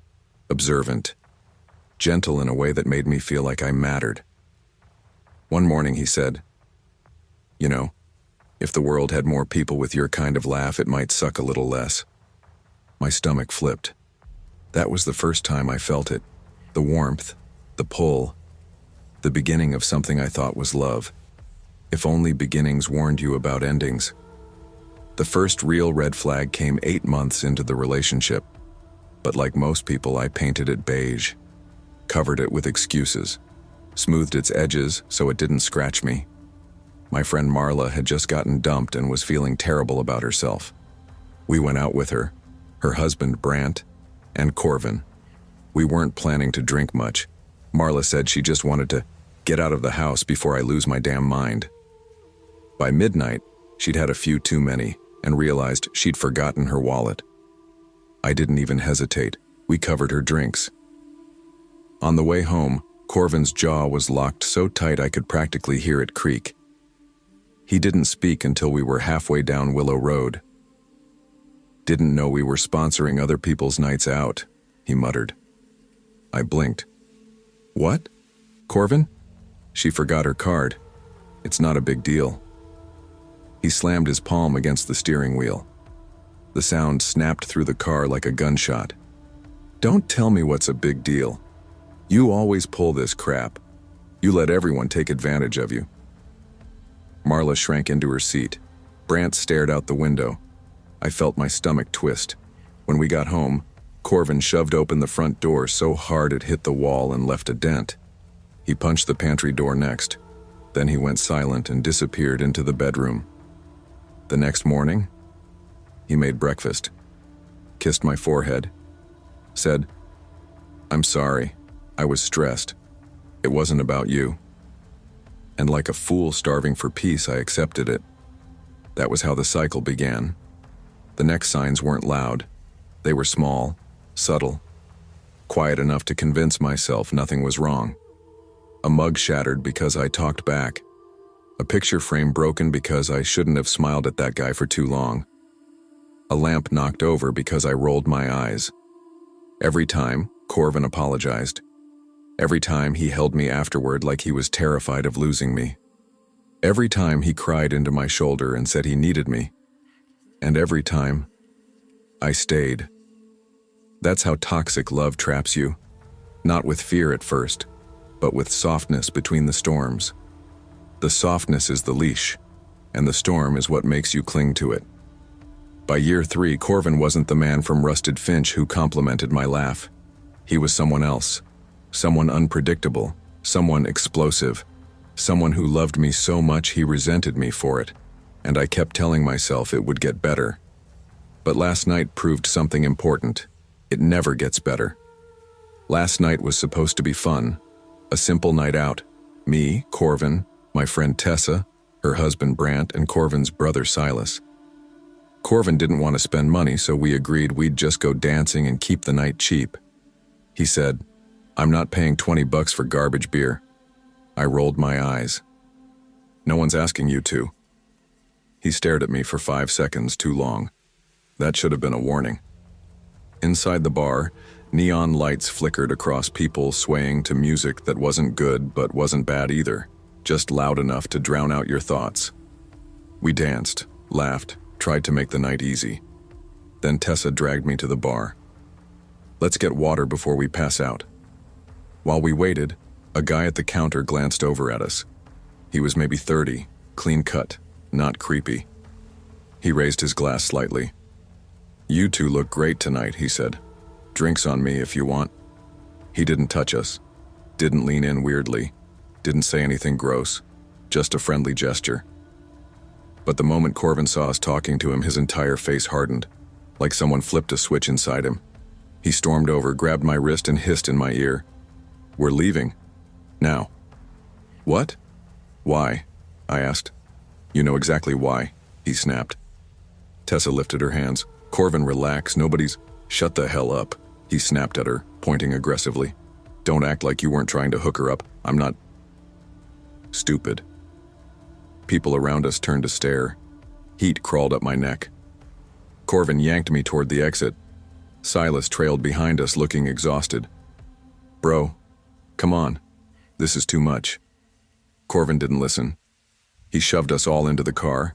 observant, gentle in a way that made me feel like I mattered. One morning he said, "You know, if the world had more people with your kind of laugh, it might suck a little less." My stomach flipped. That was the first time I felt it. The warmth, the pull, the beginning of something I thought was love. If only beginnings warned you about endings. The first real red flag came 8 months into the relationship. But like most people, I painted it beige, covered it with excuses, smoothed its edges so it didn't scratch me. My friend Marla had just gotten dumped and was feeling terrible about herself. We went out with her husband Brant, and Corvin. We weren't planning to drink much. Marla said she just wanted to get out of the house before I lose my damn mind. By midnight, she'd had a few too many and realized she'd forgotten her wallet. I didn't even hesitate. We covered her drinks. On the way home, Corvin's jaw was locked so tight I could practically hear it creak. He didn't speak until we were halfway down Willow Road. "Didn't know we were sponsoring other people's nights out," he muttered. I blinked. "What? Corvin?" "She forgot her card. It's not a big deal." He slammed his palm against the steering wheel. The sound snapped through the car like a gunshot. "Don't tell me what's a big deal. You always pull this crap. You let everyone take advantage of you." Marla shrank into her seat. Brant stared out the window. I felt my stomach twist. When we got home, Corvin shoved open the front door so hard it hit the wall and left a dent. He punched the pantry door next. Then he went silent and disappeared into the bedroom. The next morning, he made breakfast, kissed my forehead, said, "I'm sorry, I was stressed. It wasn't about you." And like a fool starving for peace, I accepted it. That was how the cycle began. The next signs weren't loud. They were small, subtle, quiet enough to convince myself nothing was wrong. A mug shattered because I talked back. A picture frame broken because I shouldn't have smiled at that guy for too long. A lamp knocked over because I rolled my eyes. Every time, Corvin apologized. Every time he held me afterward like he was terrified of losing me. Every time he cried into my shoulder and said he needed me. And every time, I stayed. That's how toxic love traps you. Not with fear at first, but with softness between the storms. The softness is the leash, and the storm is what makes you cling to it. By year 3, Corvin wasn't the man from Rusted Finch who complimented my laugh. He was someone else. Someone unpredictable, someone explosive, someone who loved me so much he resented me for it, and I kept telling myself it would get better. But last night proved something important. It never gets better. Last night was supposed to be fun, a simple night out. Me, Corvin, my friend Tessa, her husband Brant, and Corvin's brother Silas. Corvin didn't want to spend money, so we agreed we'd just go dancing and keep the night cheap. He said, "I'm not paying $20 for garbage beer." I rolled my eyes. "No one's asking you to." He stared at me for 5 seconds too long. That should have been a warning. Inside the bar, neon lights flickered across people swaying to music that wasn't good but wasn't bad either, just loud enough to drown out your thoughts. We danced, laughed, tried to make the night easy. Then Tessa dragged me to the bar. "Let's get water before we pass out." While we waited, a guy at the counter glanced over at us. He was maybe 30, clean cut, not creepy. He raised his glass slightly. "You two look great tonight," he said. "Drinks on me if you want." He didn't touch us, didn't lean in weirdly, didn't say anything gross, just a friendly gesture. But the moment Corvin saw us talking to him, his entire face hardened, like someone flipped a switch inside him. He stormed over, grabbed my wrist, and hissed in my ear, "We're leaving. Now." "What? Why?" I asked. "You know exactly why," he snapped. Tessa lifted her hands. "Corvin, relax. Nobody's—" "Shut the hell up," he snapped at her, pointing aggressively. Don't act like you weren't trying to hook her up. I'm not stupid. People around us turned to stare. Heat crawled up my neck. Corvin yanked me toward the exit. Silas trailed behind us, looking exhausted. Bro, come on. This is too much. Corvin didn't listen. He shoved us all into the car.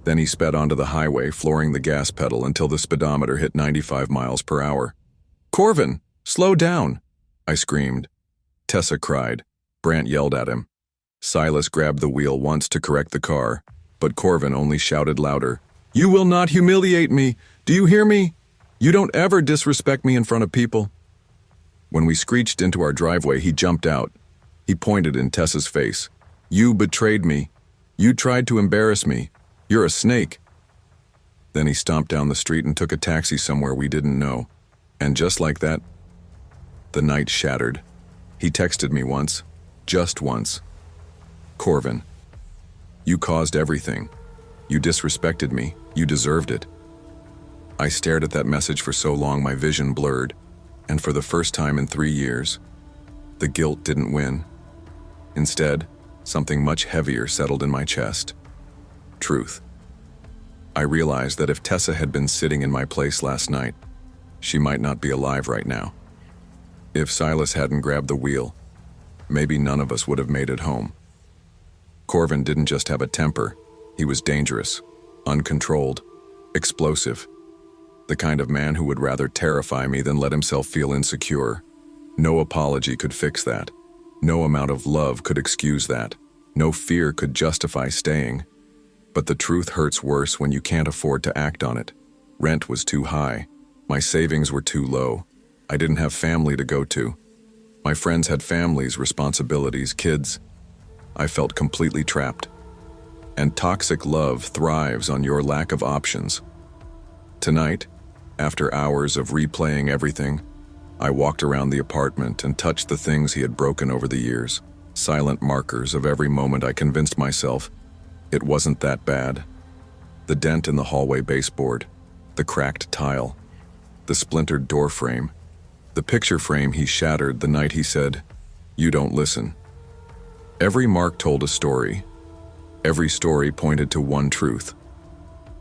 Then he sped onto the highway, flooring the gas pedal until the speedometer hit 95 miles per hour. Corvin, slow down, I screamed. Tessa cried. Brant yelled at him. Silas grabbed the wheel once to correct the car, but Corvin only shouted louder. You will not humiliate me. Do you hear me? You don't ever disrespect me in front of people. When we screeched into our driveway, he jumped out. He pointed in Tessa's face. You betrayed me. You tried to embarrass me. You're a snake. Then he stomped down the street and took a taxi somewhere we didn't know. And just like that, the night shattered. He texted me once, just once. Corvin, you caused everything. You disrespected me. You deserved it. I stared at that message for so long my vision blurred, and for the first time in 3 years, the guilt didn't win. Instead, something much heavier settled in my chest. Truth. I realized that if Tessa had been sitting in my place last night, she might not be alive right now. If Silas hadn't grabbed the wheel, maybe none of us would have made it home. Corvin didn't just have a temper, he was dangerous, uncontrolled, explosive. The kind of man who would rather terrify me than let himself feel insecure. No apology could fix that. No amount of love could excuse that. No fear could justify staying. But the truth hurts worse when you can't afford to act on it. Rent was too high. My savings were too low. I didn't have family to go to. My friends had families, responsibilities, kids. I felt completely trapped. And toxic love thrives on your lack of options. Tonight, after hours of replaying everything, I walked around the apartment and touched the things he had broken over the years, silent markers of every moment. I convinced myself it wasn't that bad. The dent in the hallway baseboard, the cracked tile, the splintered door frame, the picture frame he shattered the night he said, "You don't listen." Every mark told a story. Every story pointed to one truth.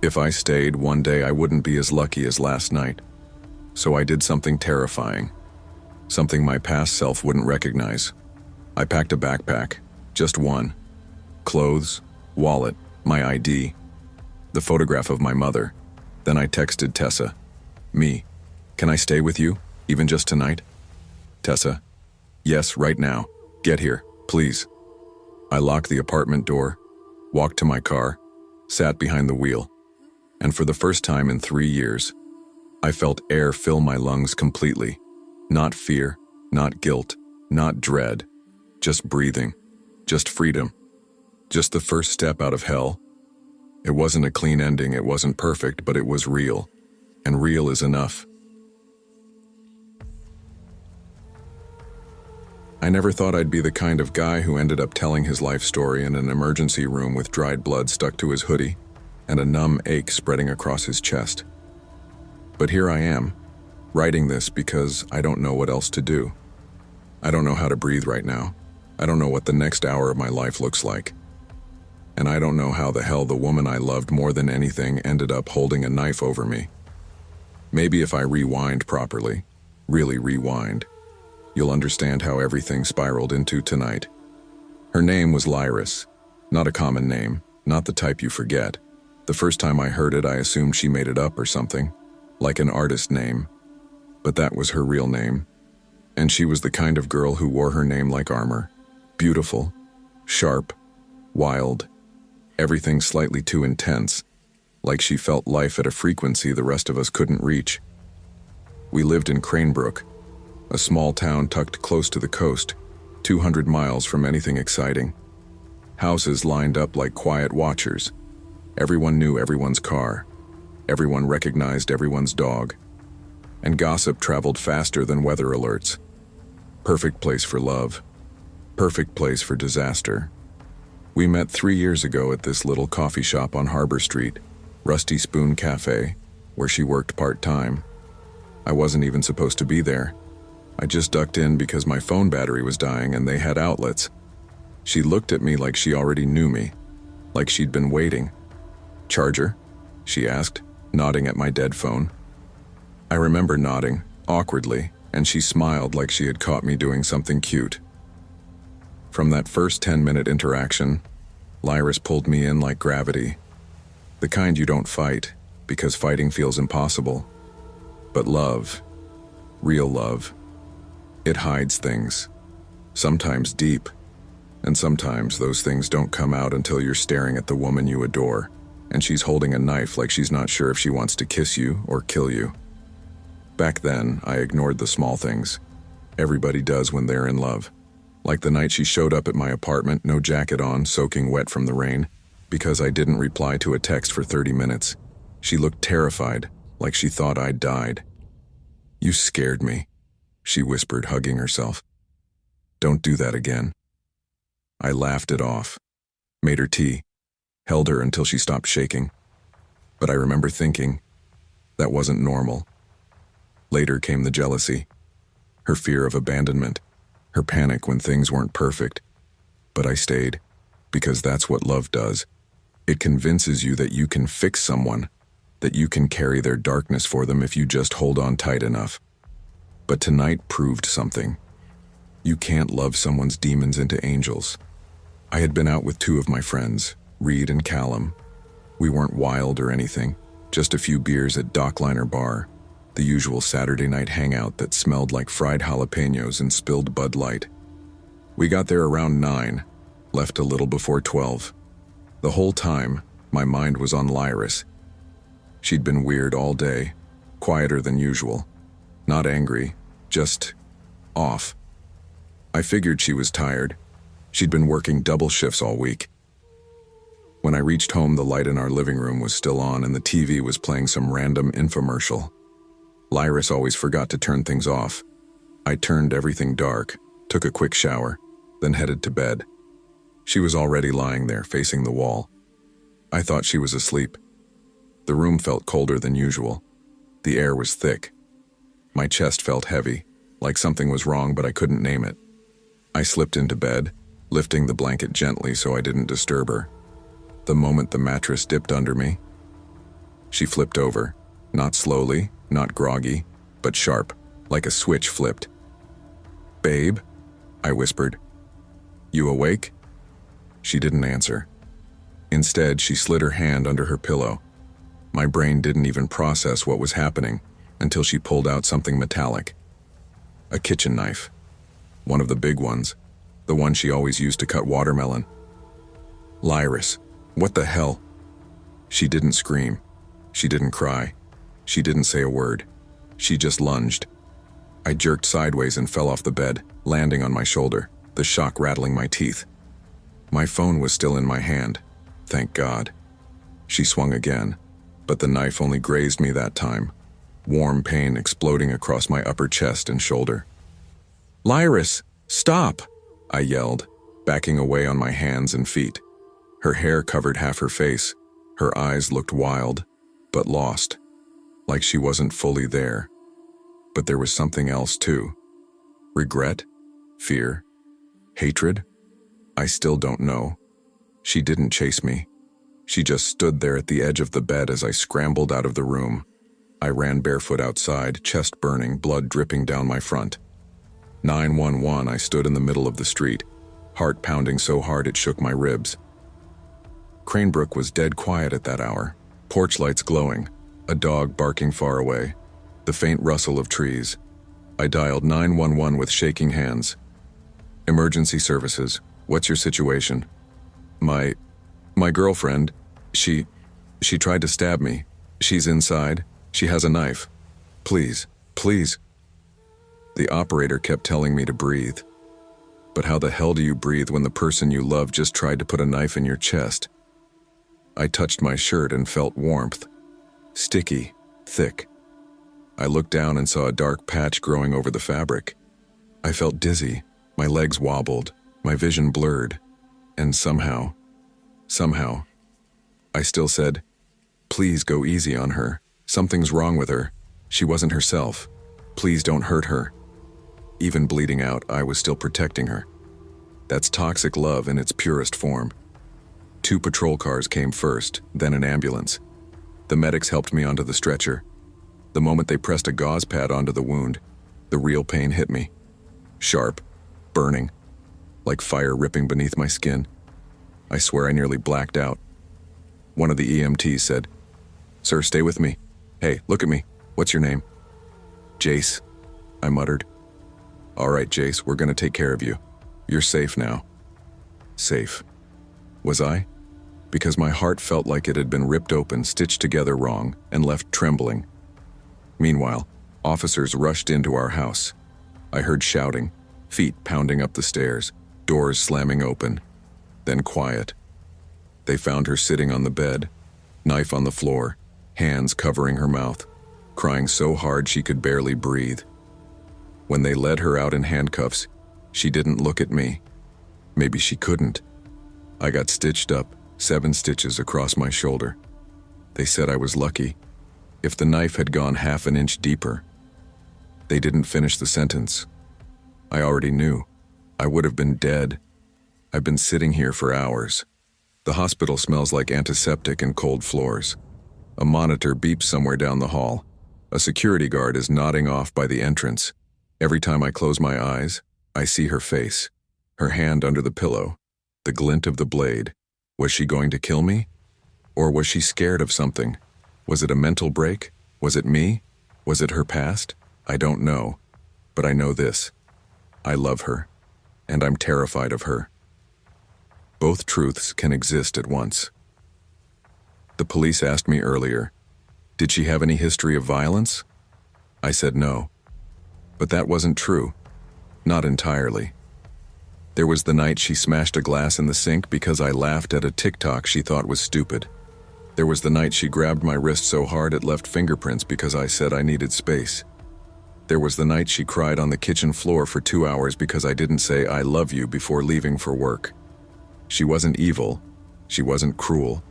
If I stayed, one day I wouldn't be as lucky as last night. So I did something terrifying, something my past self wouldn't recognize. I packed a backpack, just one. Clothes, wallet, my ID, the photograph of my mother. Then I texted Tessa. Me, can I stay with you, even just tonight? Tessa, yes, right now. Get here, please. I locked the apartment door, walked to my car, sat behind the wheel. And for the first time in 3 years, I felt air fill my lungs completely. Not fear, not guilt, not dread. Just breathing, just freedom. Just the first step out of hell. It wasn't a clean ending, it wasn't perfect, but it was real. And real is enough. I never thought I'd be the kind of guy who ended up telling his life story in an emergency room with dried blood stuck to his hoodie and a numb ache spreading across his chest. But here I am, writing this because I don't know what else to do. I don't know how to breathe right now. I don't know what the next hour of my life looks like. And I don't know how the hell the woman I loved more than anything ended up holding a knife over me. Maybe if I rewind properly, really rewind, you'll understand how everything spiraled into tonight. Her name was Lyris, not a common name, not the type you forget. The first time I heard it, I assumed she made it up or something, like an artist name. But that was her real name. And she was the kind of girl who wore her name like armor. Beautiful, sharp, wild, everything slightly too intense, like she felt life at a frequency the rest of us couldn't reach. We lived in Cranebrook, a small town tucked close to the coast, 200 miles from anything exciting. Houses lined up like quiet watchers. Everyone knew everyone's car. Everyone recognized everyone's dog. And gossip traveled faster than weather alerts. Perfect place for love. Perfect place for disaster. We met 3 years ago at this little coffee shop on Harbor Street, Rusty Spoon Cafe, where she worked part-time. I wasn't even supposed to be there. I just ducked in because my phone battery was dying and they had outlets. She looked at me like she already knew me, like she'd been waiting. "Charger?" she asked, nodding at my dead phone. I remember nodding, awkwardly, and she smiled like she had caught me doing something cute. From that first 10-minute interaction, Lyris pulled me in like gravity. The kind you don't fight, because fighting feels impossible. But love, real love, it hides things, sometimes deep, and sometimes those things don't come out until you're staring at the woman you adore, and she's holding a knife like she's not sure if she wants to kiss you or kill you. Back then, I ignored the small things. Everybody does when they're in love. Like the night she showed up at my apartment, no jacket on, soaking wet from the rain, because I didn't reply to a text for 30 minutes. She looked terrified, like she thought I'd died. "You scared me," she whispered, hugging herself. "Don't do that again." I laughed it off, made her tea, held her until she stopped shaking. But I remember thinking, that wasn't normal. Later came the jealousy, her fear of abandonment, her panic when things weren't perfect. But I stayed, because that's what love does. It convinces you that you can fix someone, that you can carry their darkness for them if you just hold on tight enough. But tonight proved something. You can't love someone's demons into angels. I had been out with two of my friends, Reed and Callum. We weren't wild or anything, just a few beers at Dockliner Bar, the usual Saturday night hangout that smelled like fried jalapenos and spilled Bud Light. We got there around 9, left a little before 12. The whole time, my mind was on Lyris. She'd been weird all day, quieter than usual. Not angry, just off. I figured she was tired. She'd been working double shifts all week. When I reached home, the light in our living room was still on and the TV was playing some random infomercial. Lyris always forgot to turn things off. I turned everything dark, took a quick shower, then headed to bed. She was already lying there, facing the wall. I thought she was asleep. The room felt colder than usual. The air was thick. My chest felt heavy, like something was wrong but I couldn't name it. I slipped into bed, lifting the blanket gently so I didn't disturb her. The moment the mattress dipped under me, she flipped over, not slowly, not groggy, but sharp, like a switch flipped. "Babe?" I whispered. "You awake?" She didn't answer. Instead, she slid her hand under her pillow. My brain didn't even process what was happening until she pulled out something metallic. A kitchen knife. One of the big ones. The one she always used to cut watermelon. "Lyris, what the hell?" She didn't scream. She didn't cry. She didn't say a word. She just lunged. I jerked sideways and fell off the bed, landing on my shoulder, the shock rattling my teeth. My phone was still in my hand. Thank God. She swung again, but the knife only grazed me that time, warm pain exploding across my upper chest and shoulder. "Lyris, stop!" I yelled, backing away on my hands and feet. Her hair covered half her face. Her eyes looked wild, but lost, like she wasn't fully there. But there was something else too. Regret? Fear? Hatred? I still don't know. She didn't chase me. She just stood there at the edge of the bed as I scrambled out of the room. I ran barefoot outside, chest burning, blood dripping down my front. 911, I stood in the middle of the street, heart pounding so hard it shook my ribs. Cranebrook was dead quiet at that hour, porch lights glowing, a dog barking far away, the faint rustle of trees. I dialed 911 with shaking hands. "Emergency services, what's your situation?" My girlfriend, she tried to stab me. She's inside. She has a knife. Please, please." The operator kept telling me to breathe. But how the hell do you breathe when the person you love just tried to put a knife in your chest? I touched my shirt and felt warmth. Sticky, thick. I looked down and saw a dark patch growing over the fabric. I felt dizzy. My legs wobbled. My vision blurred. And somehow, I still said, "Please go easy on her. Something's wrong with her. She wasn't herself. Please don't hurt her." Even bleeding out, I was still protecting her. That's toxic love in its purest form. 2 patrol cars came first, then an ambulance. The medics helped me onto the stretcher. The moment they pressed a gauze pad onto the wound, the real pain hit me. Sharp, burning, like fire ripping beneath my skin. I swear I nearly blacked out. One of the EMTs said, "Sir, stay with me. Hey, look at me. What's your name?" "Jace," I muttered. "All right, Jace, we're gonna take care of you. You're safe now." Safe. Was I? Because my heart felt like it had been ripped open, stitched together wrong, and left trembling. Meanwhile, officers rushed into our house. I heard shouting, feet pounding up the stairs, doors slamming open. Then quiet. They found her sitting on the bed, knife on the floor, hands covering her mouth, crying so hard she could barely breathe. When they led her out in handcuffs, she didn't look at me. Maybe she couldn't. I got stitched up, 7 stitches across my shoulder. They said I was lucky. If the knife had gone half an inch deeper. They didn't finish the sentence. I already knew. I would have been dead. I've been sitting here for hours. The hospital smells like antiseptic and cold floors. A monitor beeps somewhere down the hall. A security guard is nodding off by the entrance. Every time I close my eyes, I see her face, her hand under the pillow, the glint of the blade. Was she going to kill me? Or was she scared of something? Was it a mental break? Was it me? Was it her past? I don't know. But I know this. I love her. And I'm terrified of her. Both truths can exist at once. The police asked me earlier, did she have any history of violence? I said no. But that wasn't true. Not entirely. There was the night she smashed a glass in the sink because I laughed at a TikTok she thought was stupid. There was the night she grabbed my wrist so hard it left fingerprints because I said I needed space. There was the night she cried on the kitchen floor for 2 hours because I didn't say I love you before leaving for work. She wasn't evil. She wasn't cruel.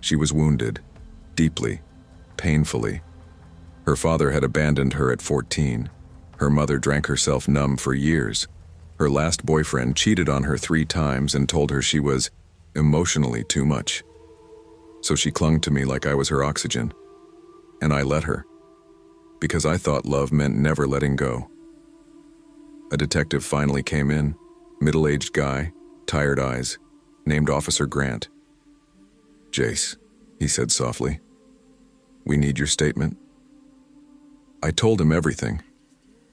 She was wounded. Deeply. Painfully. Her father had abandoned her at 14. Her mother drank herself numb for years. Her last boyfriend cheated on her 3 times and told her she was emotionally too much. So she clung to me like I was her oxygen. And I let her. Because I thought love meant never letting go. A detective finally came in, middle-aged guy, tired eyes, named Officer Grant. "Jace," he said softly, "we need your statement." I told him everything,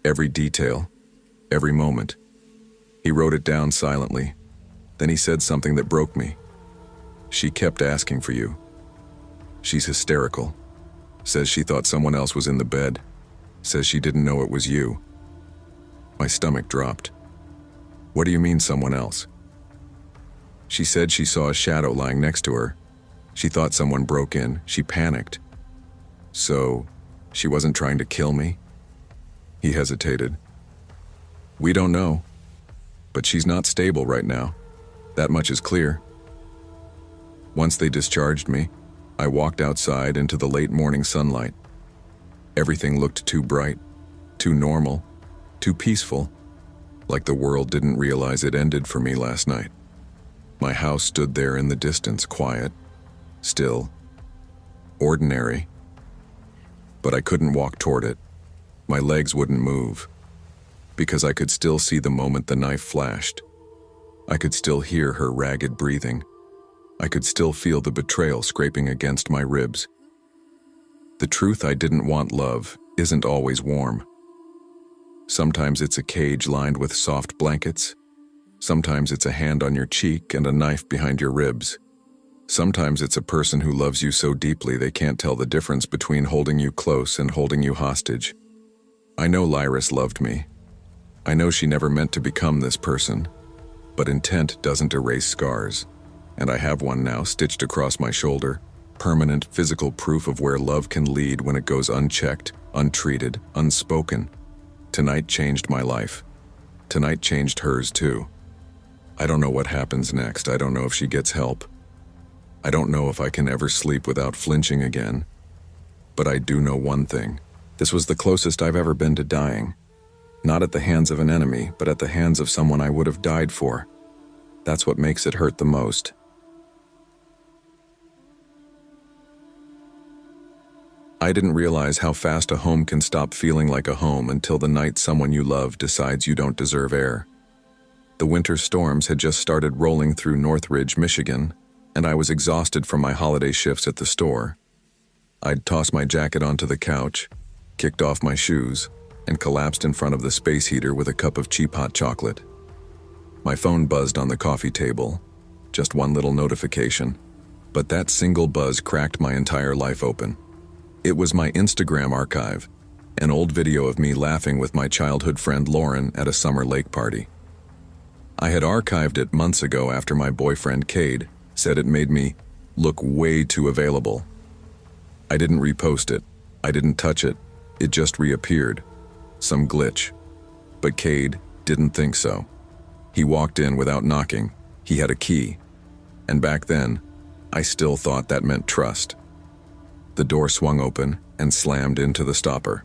every detail, every moment. He wrote it down silently. Then he said something that broke me. "She kept asking for you. She's hysterical. Says she thought someone else was in the bed. Says she didn't know it was you." My stomach dropped. "What do you mean someone else?" "She said she saw a shadow lying next to her. She thought someone broke in. She panicked. So, she wasn't trying to kill me?" He hesitated. "We don't know. But she's not stable right now. That much is clear." Once they discharged me, I walked outside into the late morning sunlight. Everything looked too bright, too normal, too peaceful, like the world didn't realize it ended for me last night. My house stood there in the distance, quiet, still, ordinary. But I couldn't walk toward it. My legs wouldn't move, because I could still see the moment the knife flashed. I could still hear her ragged breathing. I could still feel the betrayal scraping against my ribs. The truth I didn't want love isn't always warm. Sometimes it's a cage lined with soft blankets. Sometimes it's a hand on your cheek and a knife behind your ribs. Sometimes it's a person who loves you so deeply they can't tell the difference between holding you close and holding you hostage. I know Lyris loved me. I know she never meant to become this person. But intent doesn't erase scars. And I have one now stitched across my shoulder, permanent physical proof of where love can lead when it goes unchecked, untreated, unspoken. Tonight changed my life. Tonight changed hers too. I don't know what happens next. I don't know if she gets help. I don't know if I can ever sleep without flinching again. But I do know one thing. This was the closest I've ever been to dying. Not at the hands of an enemy, but at the hands of someone I would have died for. That's what makes it hurt the most. I didn't realize how fast a home can stop feeling like a home until the night someone you love decides you don't deserve air. The winter storms had just started rolling through Northridge, Michigan, and I was exhausted from my holiday shifts at the store. I'd tossed my jacket onto the couch, kicked off my shoes, and collapsed in front of the space heater with a cup of cheap hot chocolate. My phone buzzed on the coffee table, just one little notification, but that single buzz cracked my entire life open. It was my Instagram archive, an old video of me laughing with my childhood friend Lauren at a summer lake party. I had archived it months ago after my boyfriend Cade said it made me look way too available. I didn't repost it, I didn't touch it, it just reappeared. Some glitch. But Cade didn't think so. He walked in without knocking, he had a key. And back then, I still thought that meant trust. The door swung open and slammed into the stopper.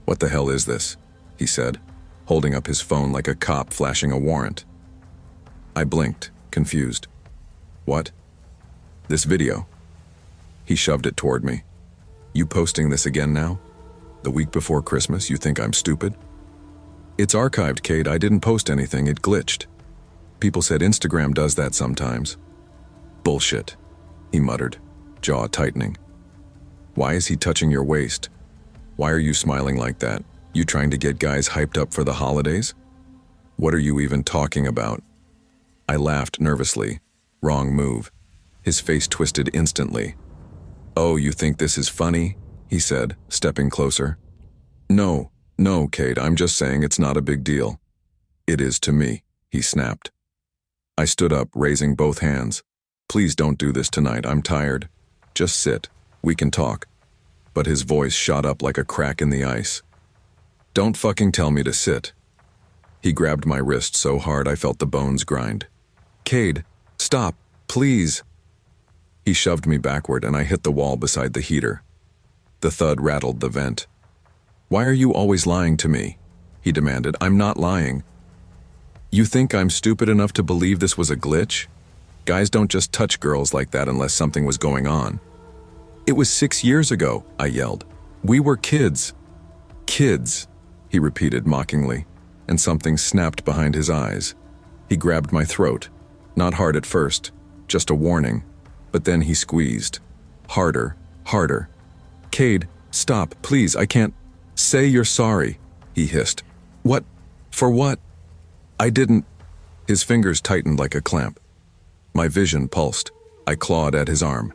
"What the hell is this?" he said, holding up his phone like a cop flashing a warrant. I blinked, confused. "What?" "This video." He shoved it toward me. "You posting this again now? The week before Christmas, you think I'm stupid?" "It's archived, Cade. I didn't post anything, it glitched. People said Instagram does that sometimes." "Bullshit," he muttered, jaw tightening. "Why is he touching your waist? Why are you smiling like that? You trying to get guys hyped up for the holidays? What are you even talking about?" I laughed nervously. Wrong move. His face twisted instantly. "Oh, you think this is funny?" he said, stepping closer. No, Cade, I'm just saying it's not a big deal." "It is to me," he snapped. I stood up, raising both hands. "Please don't do this tonight, I'm tired. Just sit, we can talk." But his voice shot up like a crack in the ice. "Don't fucking tell me to sit." He grabbed my wrist so hard I felt the bones grind. "Cade, stop, please." He shoved me backward and I hit the wall beside the heater. The thud rattled the vent. "Why are you always lying to me?" he demanded. "I'm not lying." "You think I'm stupid enough to believe this was a glitch? Guys don't just touch girls like that unless something was going on." "It was 6 years ago," I yelled. "We were kids." "Kids," he repeated mockingly, and something snapped behind his eyes. He grabbed my throat, not hard at first, just a warning, but then he squeezed. Harder, harder. "Cade, stop, please, I can't." "Say you're sorry," he hissed. "What? For what?" "I didn't." His fingers tightened like a clamp. My vision pulsed. I clawed at his arm.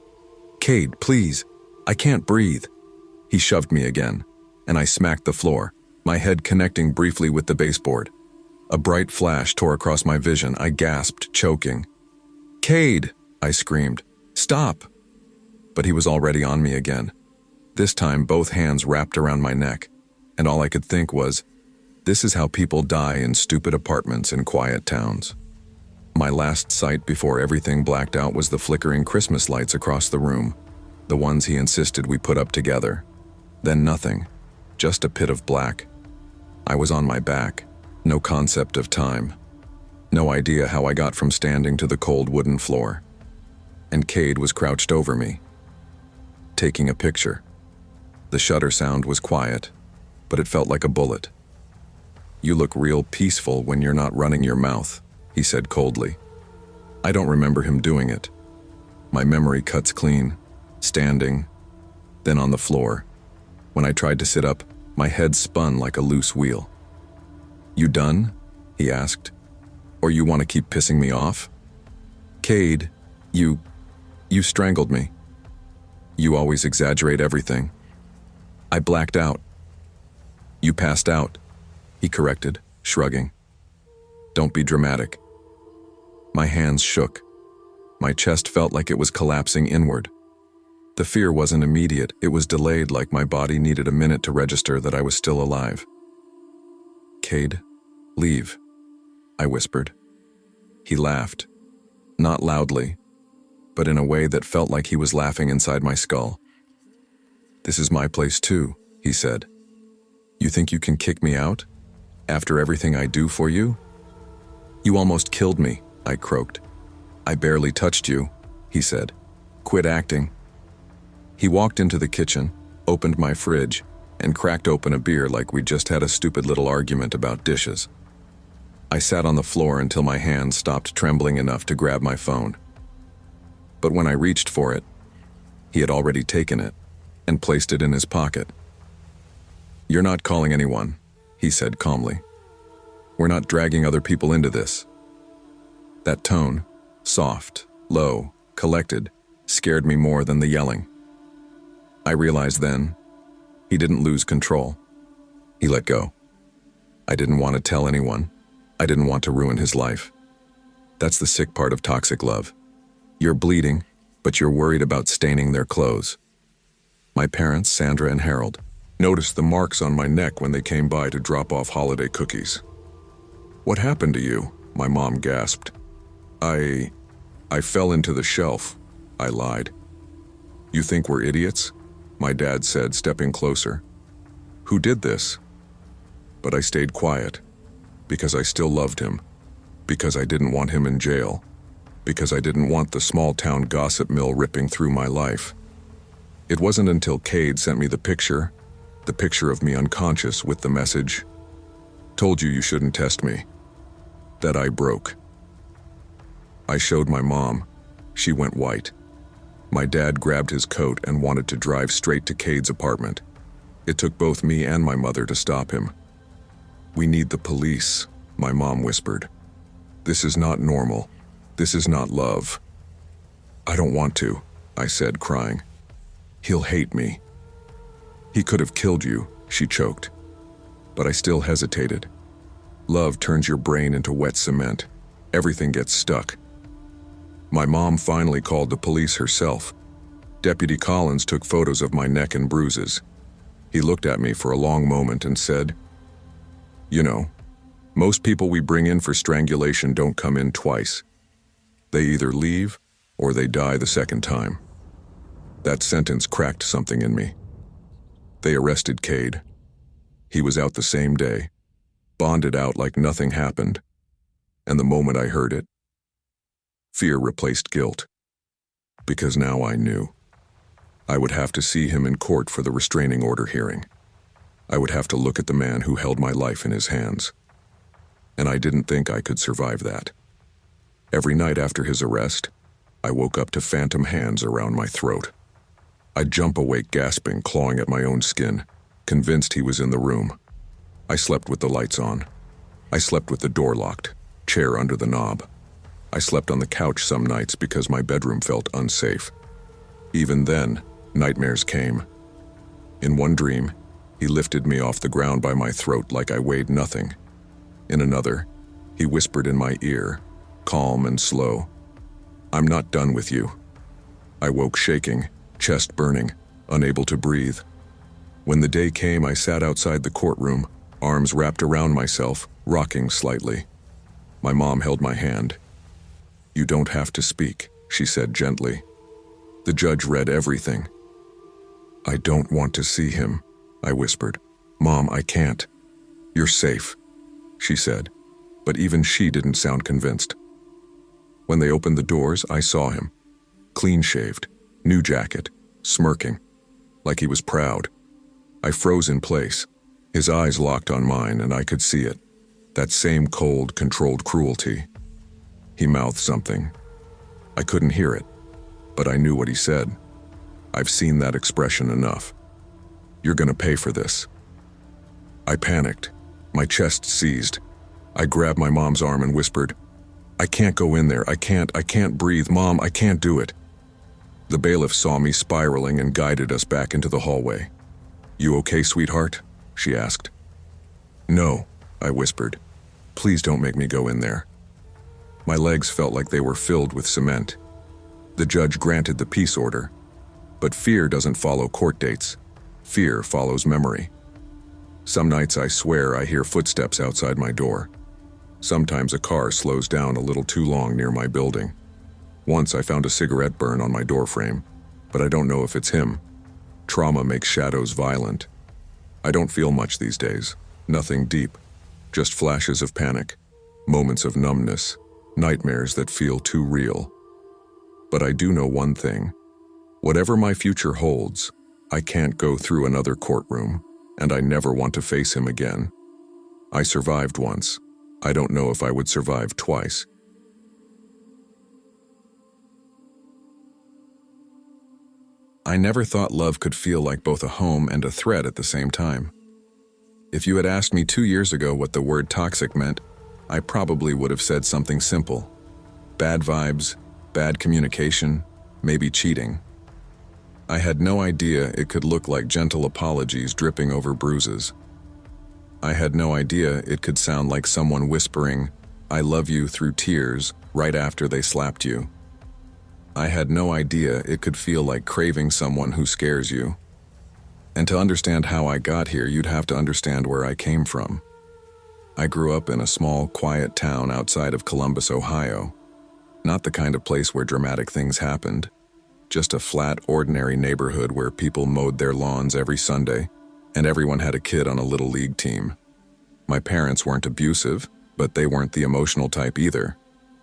"Cade, please, I can't breathe." He shoved me again, and I smacked the floor, my head connecting briefly with the baseboard. A bright flash tore across my vision. I gasped, choking. "Cade!" I screamed. "Stop!" But he was already on me again. This time, both hands wrapped around my neck, and all I could think was, this is how people die in stupid apartments in quiet towns. My last sight before everything blacked out was the flickering Christmas lights across the room, the ones he insisted we put up together. Then nothing, just a pit of black. I was on my back, no concept of time, no idea how I got from standing to the cold wooden floor. And Cade was crouched over me, taking a picture. The shutter sound was quiet, but it felt like a bullet. "You look real peaceful when you're not running your mouth," he said coldly. I don't remember him doing it. My memory cuts clean, standing, then on the floor. When I tried to sit up, my head spun like a loose wheel. "You done?" he asked. "Or you want to keep pissing me off?" "Cade, you strangled me. You always exaggerate everything." I blacked out. "You passed out," he corrected, shrugging. "Don't be dramatic." My hands shook. My chest felt like it was collapsing inward. The fear wasn't immediate, it was delayed, like my body needed a minute to register that I was still alive. "Cade, leave," I whispered. He laughed, not loudly, but in a way that felt like he was laughing inside my skull. "This is my place too," he said. "You think you can kick me out?" After everything I do for you? You almost killed me, I croaked. I barely touched you, he said. Quit acting. He walked into the kitchen, opened my fridge, and cracked open a beer like we'd just had a stupid little argument about dishes. I sat on the floor until my hands stopped trembling enough to grab my phone. But when I reached for it, he had already taken it and placed it in his pocket. You're not calling anyone, he said calmly. We're not dragging other people into this. That tone, soft, low, collected, scared me more than the yelling. I realized then, he didn't lose control. He let go. I didn't want to tell anyone. I didn't want to ruin his life. That's the sick part of toxic love. You're bleeding, but you're worried about staining their clothes. My parents, Sandra and Harold, noticed the marks on my neck when they came by to drop off holiday cookies. What happened to you? My mom gasped. I fell into the shelf, I lied. You think we're idiots? My dad said, stepping closer. Who did this? But I stayed quiet, because I still loved him, because I didn't want him in jail, because I didn't want the small-town gossip mill ripping through my life. It wasn't until Cade sent me the picture of me unconscious with the message, "Told you shouldn't test me," that I broke. I showed my mom. She went white. My dad grabbed his coat and wanted to drive straight to Cade's apartment. It took both me and my mother to stop him. We need the police, my mom whispered. This is not normal. This is not love. I don't want to, I said, crying. He'll hate me. He could have killed you, she choked. But I still hesitated. Love turns your brain into wet cement. Everything gets stuck. My mom finally called the police herself. Deputy Collins took photos of my neck and bruises. He looked at me for a long moment and said, "You know, most people we bring in for strangulation don't come in twice. They either leave or they die the second time." That sentence cracked something in me. They arrested Cade. He was out the same day, bonded out like nothing happened. And the moment I heard it, fear replaced guilt. Because now I knew. I would have to see him in court for the restraining order hearing. I would have to look at the man who held my life in his hands. And I didn't think I could survive that. Every night after his arrest, I woke up to phantom hands around my throat. I'd jump awake gasping, clawing at my own skin, convinced he was in the room. I slept with the lights on. I slept with the door locked, chair under the knob. I slept on the couch some nights because my bedroom felt unsafe. Even then, nightmares came. In one dream, he lifted me off the ground by my throat like I weighed nothing. In another, he whispered in my ear, calm and slow, "I'm not done with you." I woke shaking, chest burning, unable to breathe. When the day came, I sat outside the courtroom, arms wrapped around myself, rocking slightly. My mom held my hand. "You don't have to speak," she said gently. The judge read everything. "I don't want to see him," I whispered. "Mom, I can't." "You're safe," she said, but even she didn't sound convinced. When they opened the doors, I saw him, clean-shaved, new jacket, smirking, like he was proud. I froze in place. His eyes locked on mine, and I could see it. That same cold, controlled cruelty. He mouthed something. I couldn't hear it, but I knew what he said. I've seen that expression enough. "You're gonna pay for this." I panicked. My chest seized. I grabbed my mom's arm and whispered, "I can't go in there. I can't breathe. Mom, I can't do it." The bailiff saw me spiraling and guided us back into the hallway. "You okay, sweetheart?" she asked. "No," I whispered. "Please don't make me go in there." My legs felt like they were filled with cement. The judge granted the peace order. But fear doesn't follow court dates. Fear follows memory. Some nights I swear I hear footsteps outside my door. Sometimes a car slows down a little too long near my building. Once I found a cigarette burn on my doorframe, but I don't know if it's him. Trauma makes shadows violent. I don't feel much these days. Nothing deep. Just flashes of panic, moments of numbness, nightmares that feel too real. But I do know one thing. Whatever my future holds, I can't go through another courtroom, and I never want to face him again. I survived once. I don't know if I would survive twice. I never thought love could feel like both a home and a threat at the same time. If you had asked me 2 years ago what the word toxic meant, I probably would have said something simple. Bad vibes, bad communication, maybe cheating. I had no idea it could look like gentle apologies dripping over bruises. I had no idea it could sound like someone whispering, "I love you" through tears right after they slapped you. I had no idea it could feel like craving someone who scares you. And to understand how I got here, you'd have to understand where I came from. I grew up in a small, quiet town outside of Columbus, Ohio. Not the kind of place where dramatic things happened. Just a flat, ordinary neighborhood where people mowed their lawns every Sunday, and everyone had a kid on a little league team. My parents weren't abusive, but they weren't the emotional type either.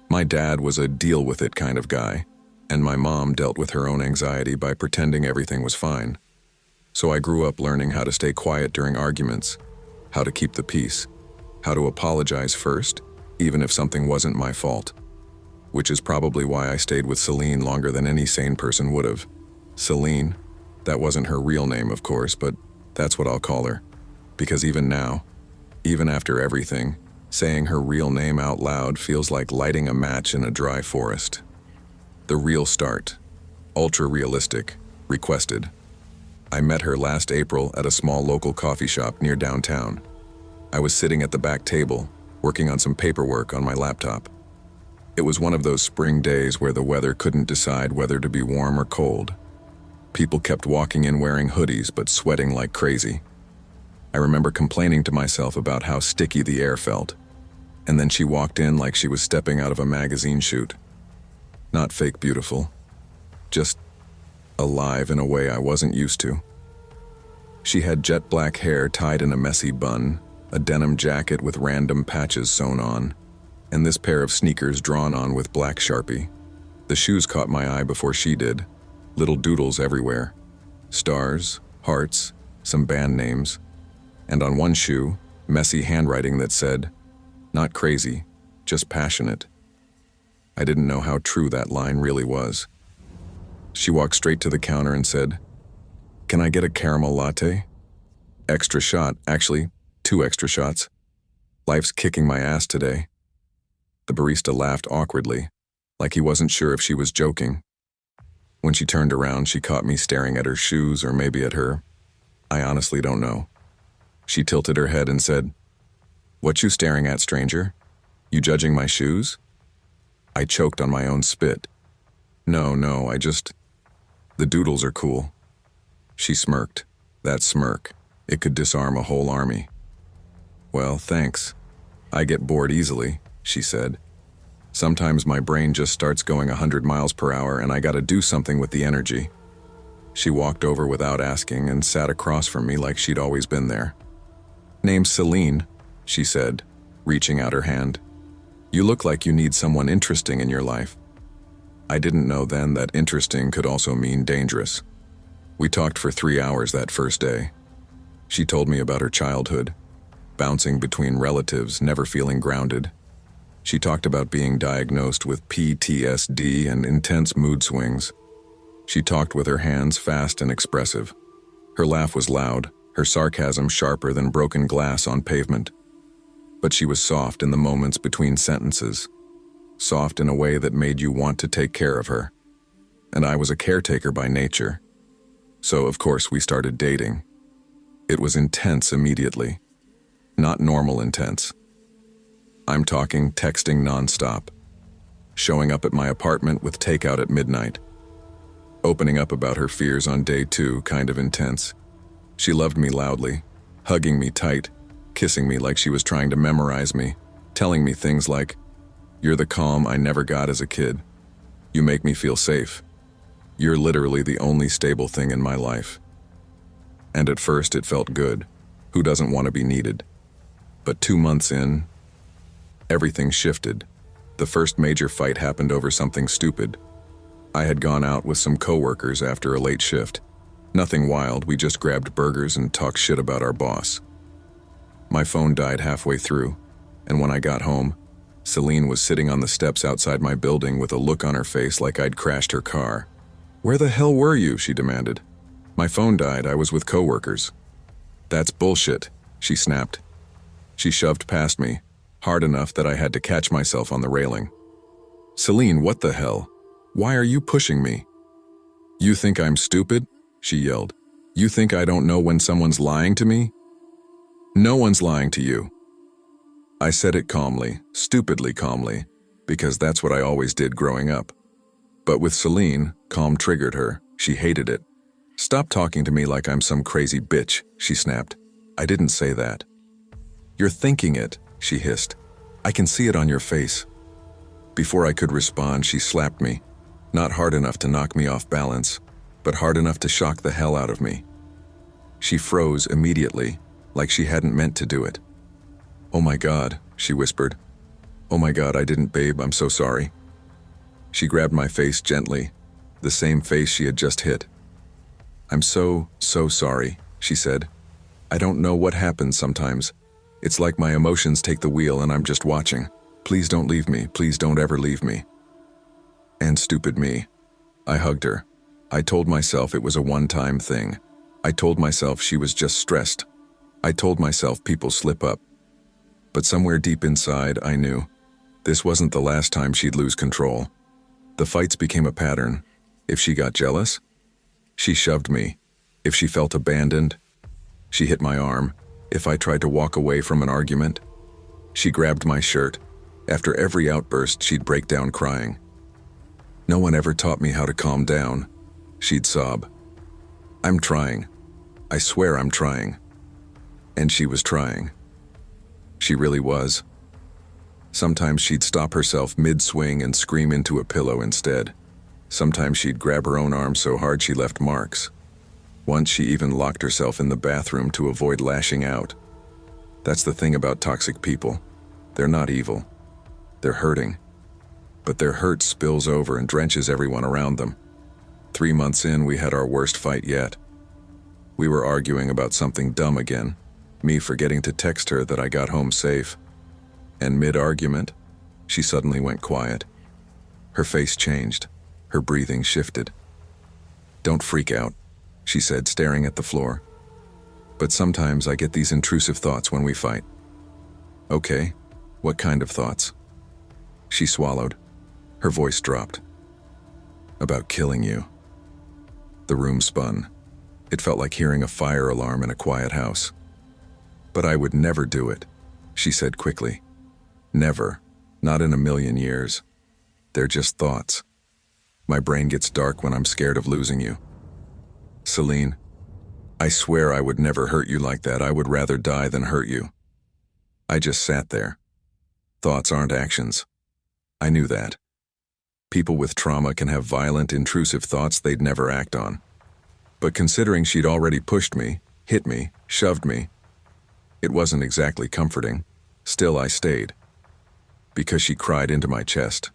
My dad was a deal-with-it kind of guy, and my mom dealt with her own anxiety by pretending everything was fine. So I grew up learning how to stay quiet during arguments, how to keep the peace, how to apologize first, even if something wasn't my fault. Which is probably why I stayed with Celine longer than any sane person would have. Celine, that wasn't her real name, of course, but that's what I'll call her. Because even now, even after everything, saying her real name out loud feels like lighting a match in a dry forest. The real start. Ultra-realistic. Requested. I met her last April at a small local coffee shop near downtown. I was sitting at the back table, working on some paperwork on my laptop. It was one of those spring days where the weather couldn't decide whether to be warm or cold. People kept walking in wearing hoodies but sweating like crazy. I remember complaining to myself about how sticky the air felt. And then she walked in like she was stepping out of a magazine shoot. Not fake beautiful, just alive in a way I wasn't used to. She had jet black hair tied in a messy bun, a denim jacket with random patches sewn on, and this pair of sneakers drawn on with black Sharpie. The shoes caught my eye before she did. Little doodles everywhere. Stars, hearts, some band names. And on one shoe, messy handwriting that said, "Not crazy, just passionate." I didn't know how true that line really was. She walked straight to the counter and said, "Can I get a caramel latte?" Extra shot, actually, 2 extra shots. Life's kicking my ass today. The barista laughed awkwardly, like he wasn't sure if she was joking. When she turned around, she caught me staring at her shoes or maybe at her. I honestly don't know. She tilted her head and said, "What you staring at, stranger? You judging my shoes?" I choked on my own spit. No, the doodles are cool." She smirked. That smirk, it could disarm a whole army. "Well, thanks. I get bored easily," she said. "Sometimes my brain just starts going 100 miles per hour and I gotta do something with the energy." She walked over without asking and sat across from me like she'd always been there. "Name's Celine," she said, reaching out her hand. "You look like you need someone interesting in your life." I didn't know then that interesting could also mean dangerous. We talked for 3 hours that first day. She told me about her childhood, bouncing between relatives, never feeling grounded. She talked about being diagnosed with PTSD and intense mood swings. She talked with her hands fast and expressive. Her laugh was loud, her sarcasm sharper than broken glass on pavement. But she was soft in the moments between sentences, soft in a way that made you want to take care of her. And I was a caretaker by nature. So, of course, we started dating. It was intense immediately. Not normal intense. I'm talking texting nonstop. Showing up at my apartment with takeout at midnight. Opening up about her fears on day 2, kind of intense. She loved me loudly, hugging me tight, kissing me like she was trying to memorize me, telling me things like, "You're the calm I never got as a kid. You make me feel safe. You're literally the only stable thing in my life." And at first it felt good. Who doesn't want to be needed? But 2 months in, everything shifted. The first major fight happened over something stupid. I had gone out with some coworkers after a late shift. Nothing wild, we just grabbed burgers and talked shit about our boss. My phone died halfway through, and when I got home, Celine was sitting on the steps outside my building with a look on her face like I'd crashed her car. "Where the hell were you?" she demanded. "My phone died, I was with coworkers." "That's bullshit," she snapped. She shoved past me, hard enough that I had to catch myself on the railing. "Celine, what the hell? Why are you pushing me?" "You think I'm stupid?" she yelled. "You think I don't know when someone's lying to me?" "No one's lying to you." I said it calmly, stupidly calmly, because that's what I always did growing up. But with Celine, calm triggered her. She hated it. "Stop talking to me like I'm some crazy bitch," she snapped. "I didn't say that." "You're thinking it," she hissed. "I can see it on your face." Before I could respond, she slapped me, not hard enough to knock me off balance, but hard enough to shock the hell out of me. She froze immediately, like she hadn't meant to do it. "Oh my God," she whispered. "Oh my God, I didn't, babe, I'm so sorry." She grabbed my face gently, the same face she had just hit. "I'm so sorry," she said. "I don't know what happens sometimes. It's like my emotions take the wheel and I'm just watching. Please don't leave me, please don't ever leave me." And stupid me. I hugged her. I told myself it was a one-time thing. I told myself she was just stressed. I told myself people slip up. But somewhere deep inside, I knew this wasn't the last time she'd lose control. The fights became a pattern. If she got jealous, she shoved me. If she felt abandoned, she hit my arm. If I tried to walk away from an argument, she grabbed my shirt. After every outburst, she'd break down crying. "No one ever taught me how to calm down," she'd sob. "I'm trying. I swear I'm trying." And she was trying. She really was. Sometimes she'd stop herself mid-swing and scream into a pillow instead. Sometimes she'd grab her own arm so hard she left marks. Once she even locked herself in the bathroom to avoid lashing out. That's the thing about toxic people. They're not evil. They're hurting. But their hurt spills over and drenches everyone around them. 3 months in, we had our worst fight yet. We were arguing about something dumb again. Me forgetting to text her that I got home safe. And mid-argument, she suddenly went quiet. Her face changed. Her breathing shifted. "Don't freak out," she said, staring at the floor. "But sometimes I get these intrusive thoughts when we fight." "Okay, what kind of thoughts?" She swallowed. Her voice dropped. "About killing you." The room spun. It felt like hearing a fire alarm in a quiet house. "But I would never do it," she said quickly. "Never. Not in a million years. They're just thoughts. My brain gets dark when I'm scared of losing you. Celine, I swear I would never hurt you like that. I would rather die than hurt you." I just sat there. Thoughts aren't actions. I knew that. People with trauma can have violent, intrusive thoughts they'd never act on. But considering she'd already pushed me, hit me, shoved me, it wasn't exactly comforting. Still, I stayed. Because she cried into my chest.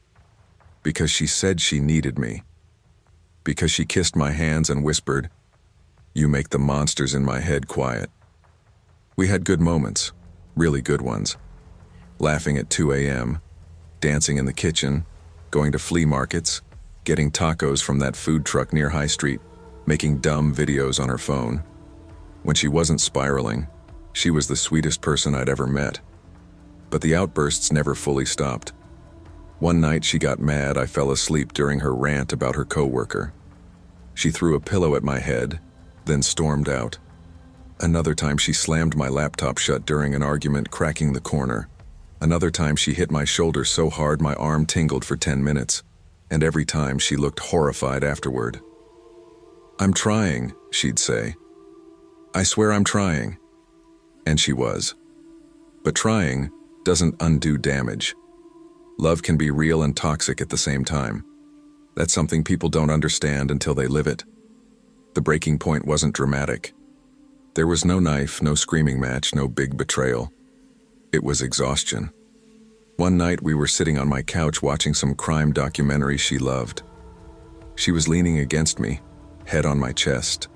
Because she said she needed me. Because she kissed my hands and whispered, "You make the monsters in my head quiet." We had good moments, really good ones. Laughing at 2 a.m., dancing in the kitchen, going to flea markets, getting tacos from that food truck near High Street, making dumb videos on her phone. When she wasn't spiraling, she was the sweetest person I'd ever met. But the outbursts never fully stopped. One night she got mad I fell asleep during her rant about her coworker. She threw a pillow at my head, then stormed out. Another time she slammed my laptop shut during an argument, cracking the corner. Another time she hit my shoulder so hard my arm tingled for 10 minutes, and every time she looked horrified afterward. "I'm trying," she'd say. "I swear I'm trying." And she was. But trying doesn't undo damage. Love can be real and toxic at the same time. That's something people don't understand until they live it. The breaking point wasn't dramatic. There was no knife, no screaming match, no big betrayal. It was exhaustion. One night we were sitting on my couch watching some crime documentary she loved. She was leaning against me, head on my chest,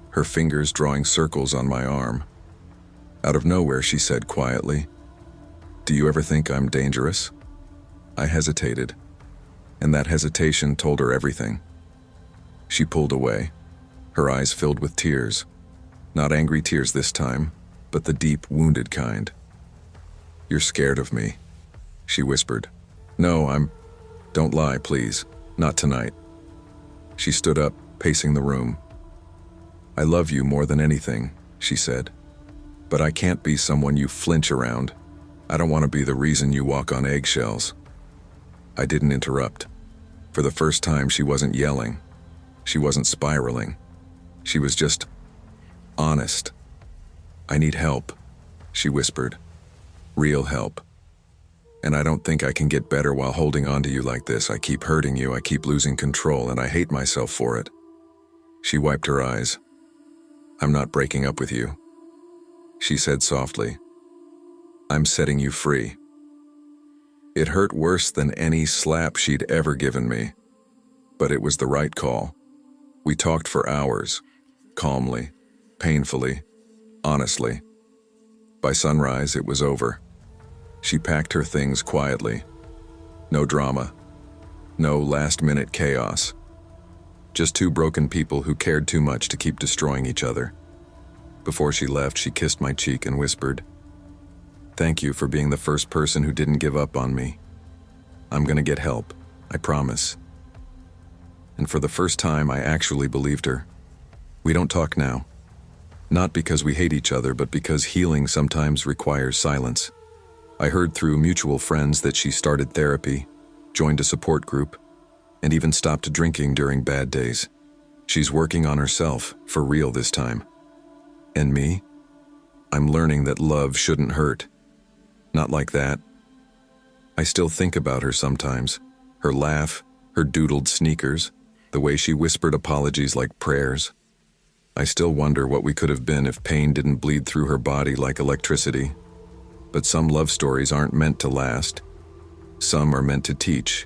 her fingers drawing circles on my arm. Out of nowhere, she said quietly, "Do you ever think I'm dangerous?" I hesitated, and that hesitation told her everything. She pulled away, her eyes filled with tears. Not angry tears this time, but the deep, wounded kind. "You're scared of me," she whispered. "No, Don't lie, please. Not tonight." She stood up, pacing the room. "I love you more than anything," she said. "But I can't be someone you flinch around. I don't want to be the reason you walk on eggshells." I didn't interrupt. For the first time, she wasn't yelling. She wasn't spiraling. She was just honest. "I need help," she whispered. "Real help. And I don't think I can get better while holding on to you like this. I keep hurting you, I keep losing control, and I hate myself for it." She wiped her eyes. "I'm not breaking up with you," she said softly. "I'm setting you free." It hurt worse than any slap she'd ever given me, but it was the right call. We talked for hours, calmly, painfully, honestly. By sunrise, it was over. She packed her things quietly. No drama. No last-minute chaos. Just two broken people who cared too much to keep destroying each other. Before she left, she kissed my cheek and whispered, "Thank you for being the first person who didn't give up on me. I'm gonna get help, I promise." And for the first time, I actually believed her. We don't talk now. Not because we hate each other, but because healing sometimes requires silence. I heard through mutual friends that she started therapy, joined a support group, and even stopped drinking during bad days. She's working on herself, for real this time. And me? I'm learning that love shouldn't hurt. Not like that. I still think about her sometimes. Her laugh, her doodled sneakers, the way she whispered apologies like prayers. I still wonder what we could have been if pain didn't bleed through her body like electricity. But some love stories aren't meant to last. Some are meant to teach.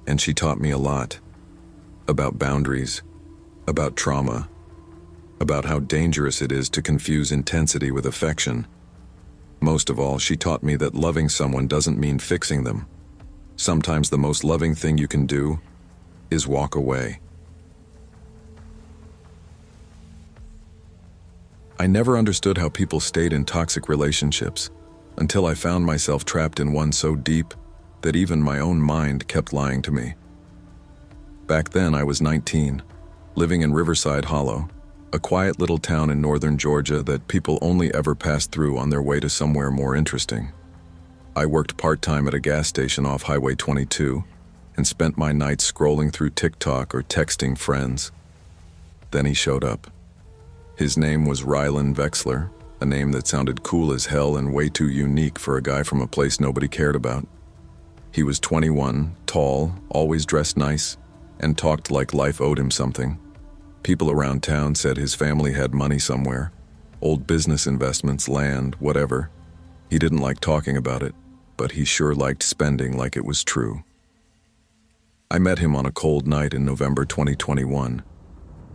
And she taught me a lot. About boundaries, about trauma, about how dangerous it is to confuse intensity with affection. Most of all, she taught me that loving someone doesn't mean fixing them. Sometimes the most loving thing you can do is walk away. I never understood how people stayed in toxic relationships until I found myself trapped in one so deep that even my own mind kept lying to me. Back then, I was 19, living in Riverside Hollow, a quiet little town in northern Georgia that people only ever passed through on their way to somewhere more interesting. I worked part-time at a gas station off Highway 22 and spent my nights scrolling through TikTok or texting friends. Then he showed up. His name was Rylan Vexler, a name that sounded cool as hell and way too unique for a guy from a place nobody cared about. He was 21, tall, always dressed nice, and talked like life owed him something. People around town said his family had money somewhere, old business investments, land, whatever. He didn't like talking about it, but he sure liked spending like it was true. I met him on a cold night in November 2021.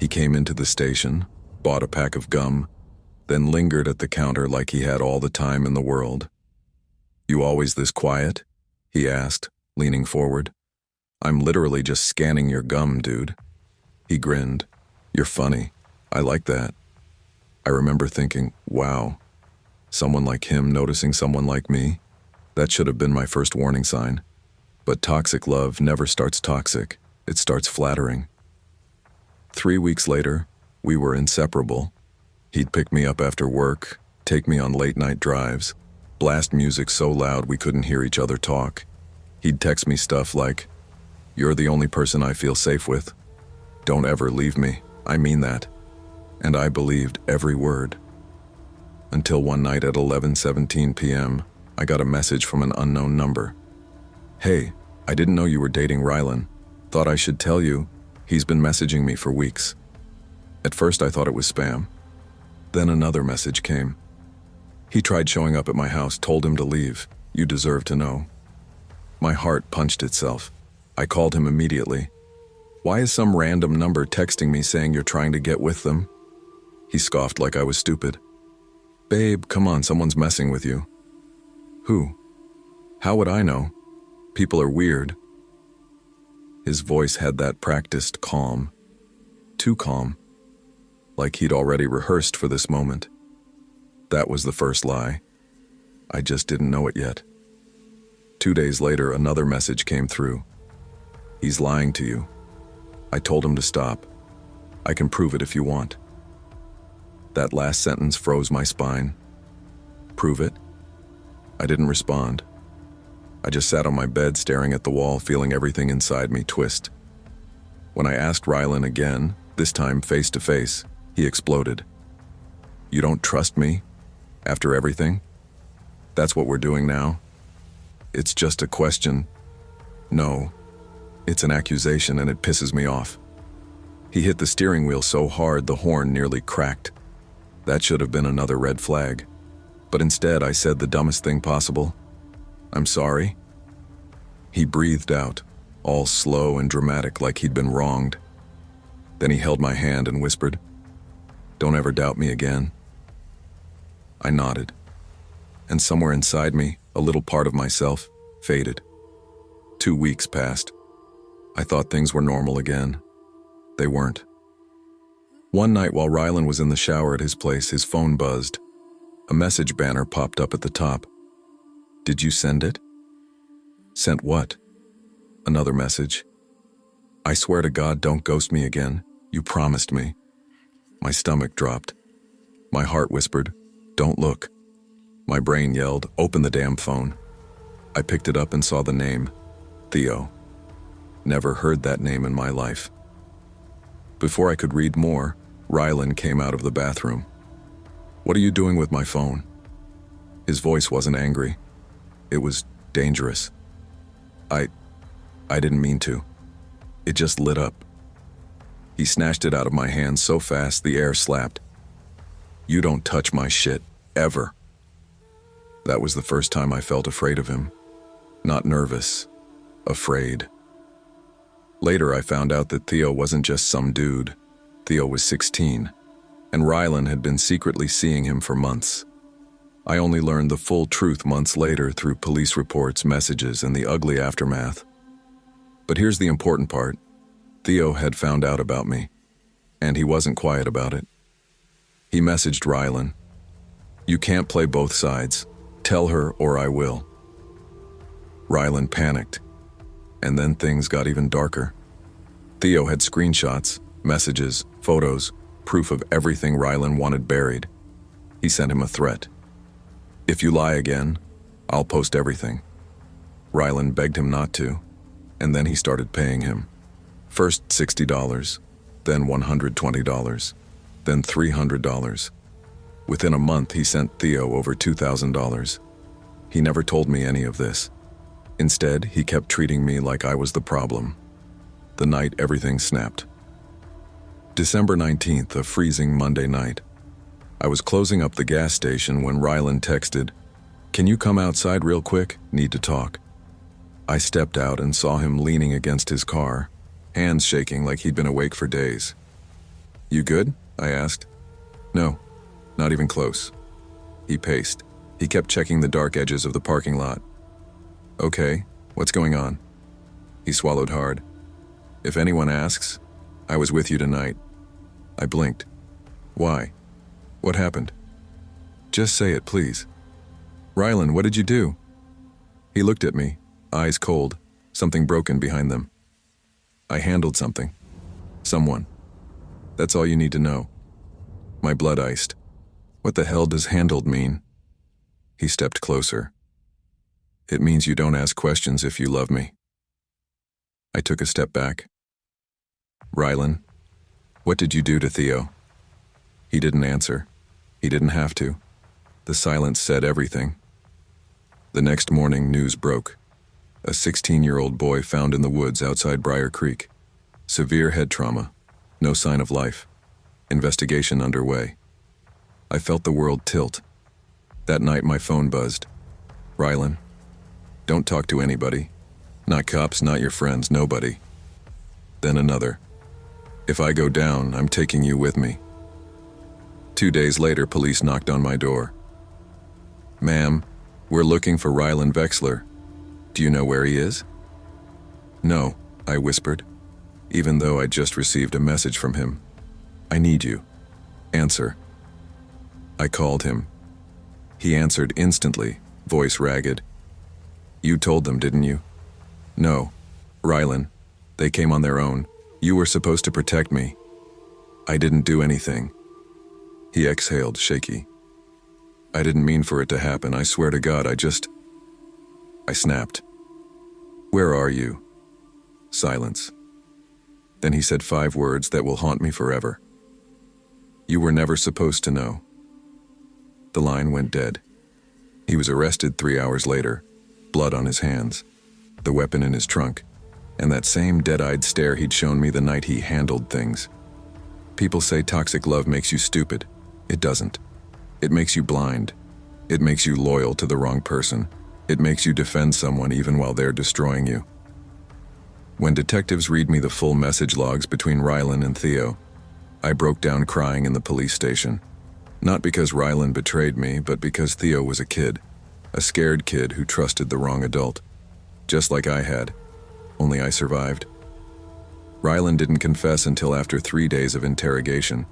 He came into the station, bought a pack of gum, then lingered at the counter like he had all the time in the world. "You always this quiet?" he asked, leaning forward. "I'm literally just scanning your gum, dude." He grinned. "You're funny. I like that." I remember thinking, wow, someone like him noticing someone like me? That should have been my first warning sign. But toxic love never starts toxic. It starts flattering. 3 weeks later, we were inseparable. He'd pick me up after work, take me on late-night drives, blast music so loud we couldn't hear each other talk. He'd text me stuff like, "You're the only person I feel safe with. Don't ever leave me. I mean that." And I believed every word. Until one night at 11:17 p.m., I got a message from an unknown number. "Hey, I didn't know you were dating Rylan. Thought I should tell you, he's been messaging me for weeks." At first I thought it was spam. Then another message came. He tried showing up at my house, told him to leave. You deserve to know. My heart punched itself. I called him immediately. Why is some random number texting me saying you're trying to get with them? He scoffed like I was stupid. Babe, come on, someone's messing with you. Who? How would I know? People are weird. His voice had that practiced calm. Too calm. Like he'd already rehearsed for this moment. That was the first lie. I just didn't know it yet. 2 days later, another message came through. He's lying to you. I told him to stop. I can prove it if you want. That last sentence froze my spine. Prove it? I didn't respond. I just sat on my bed staring at the wall, feeling everything inside me twist. When I asked Rylan again, this time face to face, he exploded. You don't trust me? After everything? That's what we're doing now? It's just a question. No. It's an accusation and it pisses me off. He hit the steering wheel so hard the horn nearly cracked. That should have been another red flag. But instead I said the dumbest thing possible. I'm sorry. He breathed out, all slow and dramatic like he'd been wronged. Then he held my hand and whispered, "Don't ever doubt me again." I nodded, and somewhere inside me, a little part of myself faded. 2 weeks passed. I thought things were normal again. They weren't. One night while Rylan was in the shower at his place, his phone buzzed. A message banner popped up at the top. Did you send it? Sent what? Another message. I swear to God, don't ghost me again. You promised me. My stomach dropped. My heart whispered, don't look. My brain yelled, open the damn phone. I picked it up and saw the name, Theo. Never heard that name in my life. Before I could read more, Rylan came out of the bathroom. What are you doing with my phone? His voice wasn't angry. It was dangerous. I didn't mean to. It just lit up. He snatched it out of my hand so fast the air slapped. You don't touch my shit, ever. That was the first time I felt afraid of him. Not nervous, afraid. Later I found out that Theo wasn't just some dude. Theo was 16, and Rylan had been secretly seeing him for months. I only learned the full truth months later through police reports, messages, and the ugly aftermath. But here's the important part. Theo had found out about me, and he wasn't quiet about it. He messaged Rylan, "You can't play both sides. Tell her or I will." Rylan panicked, and then things got even darker. Theo had screenshots, messages, photos, proof of everything Rylan wanted buried. He sent him a threat. If you lie again, I'll post everything. Rylan begged him not to, and then he started paying him. First $60, then $120, then $300. Within a month, he sent Theo over $2,000. He never told me any of this. Instead, he kept treating me like I was the problem. The night everything snapped. December 19th, a freezing Monday night. I was closing up the gas station when Rylan texted, "Can you come outside real quick? Need to talk." I stepped out and saw him leaning against his car, hands shaking like he'd been awake for days. "You good?" I asked. "No, not even close." He paced. He kept checking the dark edges of the parking lot. "Okay, what's going on?" He swallowed hard. "If anyone asks, I was with you tonight." I blinked. "Why? What happened?" "Just say it, please." "Rylan, what did you do?" He looked at me, eyes cold, something broken behind them. "I handled something. Someone. That's all you need to know." My blood iced. "What the hell does handled mean?" He stepped closer. "It means you don't ask questions if you love me." I took a step back. "Rylan, what did you do to Theo?" He didn't answer. He didn't have to. The silence said everything. The next morning, news broke. A 16-year-old boy found in the woods outside Briar Creek. Severe head trauma. No sign of life. Investigation underway. I felt the world tilt. That night my phone buzzed. Rylan, don't talk to anybody. Not cops, not your friends, nobody. Then another. If I go down, I'm taking you with me. 2 days later, police knocked on my door. Ma'am, we're looking for Rylan Vexler. Do you know where he is? No, I whispered, even though I'd just received a message from him. I need you. Answer. I called him. He answered instantly, voice ragged. You told them, didn't you? No, Rylan. They came on their own. You were supposed to protect me. I didn't do anything. He exhaled, shaky. I didn't mean for it to happen. I swear to God, I snapped. Where are you? Silence. Then he said 5 words that will haunt me forever. You were never supposed to know. The line went dead. He was arrested 3 hours later, blood on his hands, the weapon in his trunk, and that same dead-eyed stare he'd shown me the night he handled things. People say toxic love makes you stupid. It doesn't. It makes you blind. It makes you loyal to the wrong person. It makes you defend someone even while they're destroying you. When detectives read me the full message logs between Rylan and Theo, I broke down crying in the police station. Not because Rylan betrayed me, but because Theo was a kid. A scared kid who trusted the wrong adult. Just like I had. Only I survived. Rylan didn't confess until after 3 days of interrogation.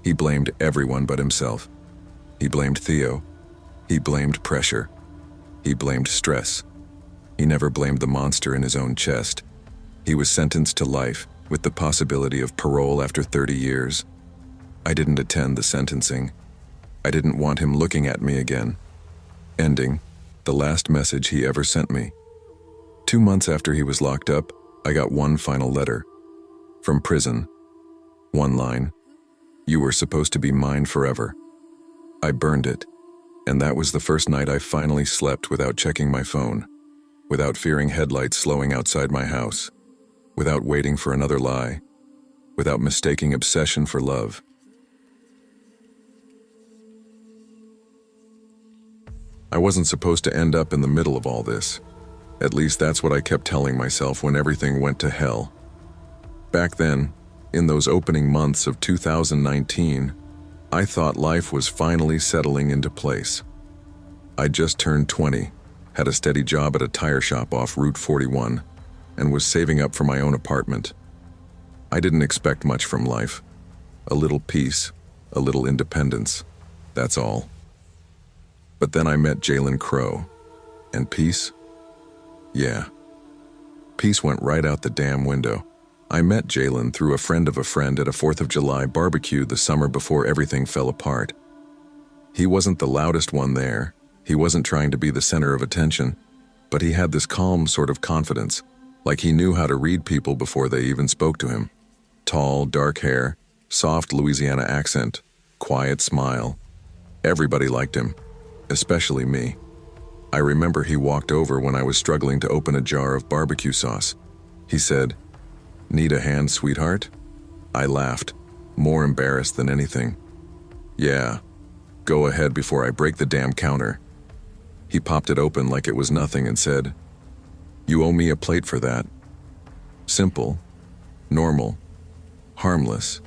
He blamed everyone but himself. He blamed Theo. He blamed pressure. He blamed stress. He never blamed the monster in his own chest. He was sentenced to life, with the possibility of parole after 30 years. I didn't attend the sentencing. I didn't want him looking at me again. Ending, the last message he ever sent me. 2 months after he was locked up, I got one final letter. From prison. One line. You were supposed to be mine forever. I burned it, and that was the first night I finally slept without checking my phone, without fearing headlights slowing outside my house, without waiting for another lie, without mistaking obsession for love. I wasn't supposed to end up in the middle of all this. At least that's what I kept telling myself when everything went to hell. Back then, in those opening months of 2019, I thought life was finally settling into place. I'd just turned 20, had a steady job at a tire shop off Route 41, and was saving up for my own apartment. I didn't expect much from life. A little peace, a little independence, that's all. But then I met Jalen Crow. And peace? Yeah. Peace went right out the damn window. I met Jalen through a friend of a friend at a 4th of July barbecue the summer before everything fell apart. He wasn't the loudest one there. He wasn't trying to be the center of attention, but he had this calm sort of confidence, like he knew how to read people before they even spoke to him. Tall, dark hair, soft Louisiana accent, quiet smile. Everybody liked him, especially me. I remember he walked over when I was struggling to open a jar of barbecue sauce. He said, "Need a hand, sweetheart?" I laughed, more embarrassed than anything. "Yeah, go ahead before I break the damn counter." He popped it open like it was nothing and said, "You owe me a plate for that." Simple, normal, harmless.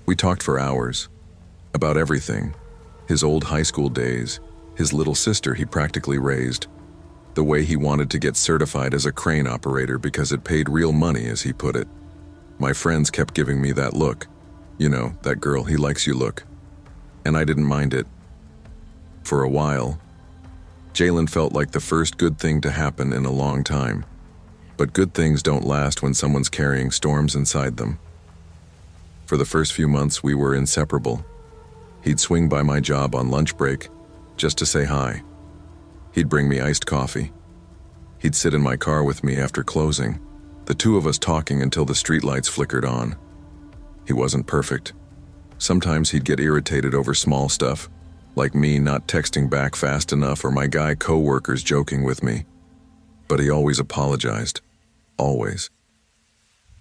We talked for hours, about everything. His old high school days, his little sister he practically raised, the way he wanted to get certified as a crane operator because it paid real money, as he put it. My friends kept giving me that look. You know, that girl, he likes you look. And I didn't mind it. For a while, Jalen felt like the first good thing to happen in a long time. But good things don't last when someone's carrying storms inside them. For the first few months, we were inseparable. He'd swing by my job on lunch break, just to say hi. He'd bring me iced coffee. He'd sit in my car with me after closing, the two of us talking until the streetlights flickered on. He wasn't perfect. Sometimes he'd get irritated over small stuff, like me not texting back fast enough or my guy co-workers joking with me. But he always apologized. Always.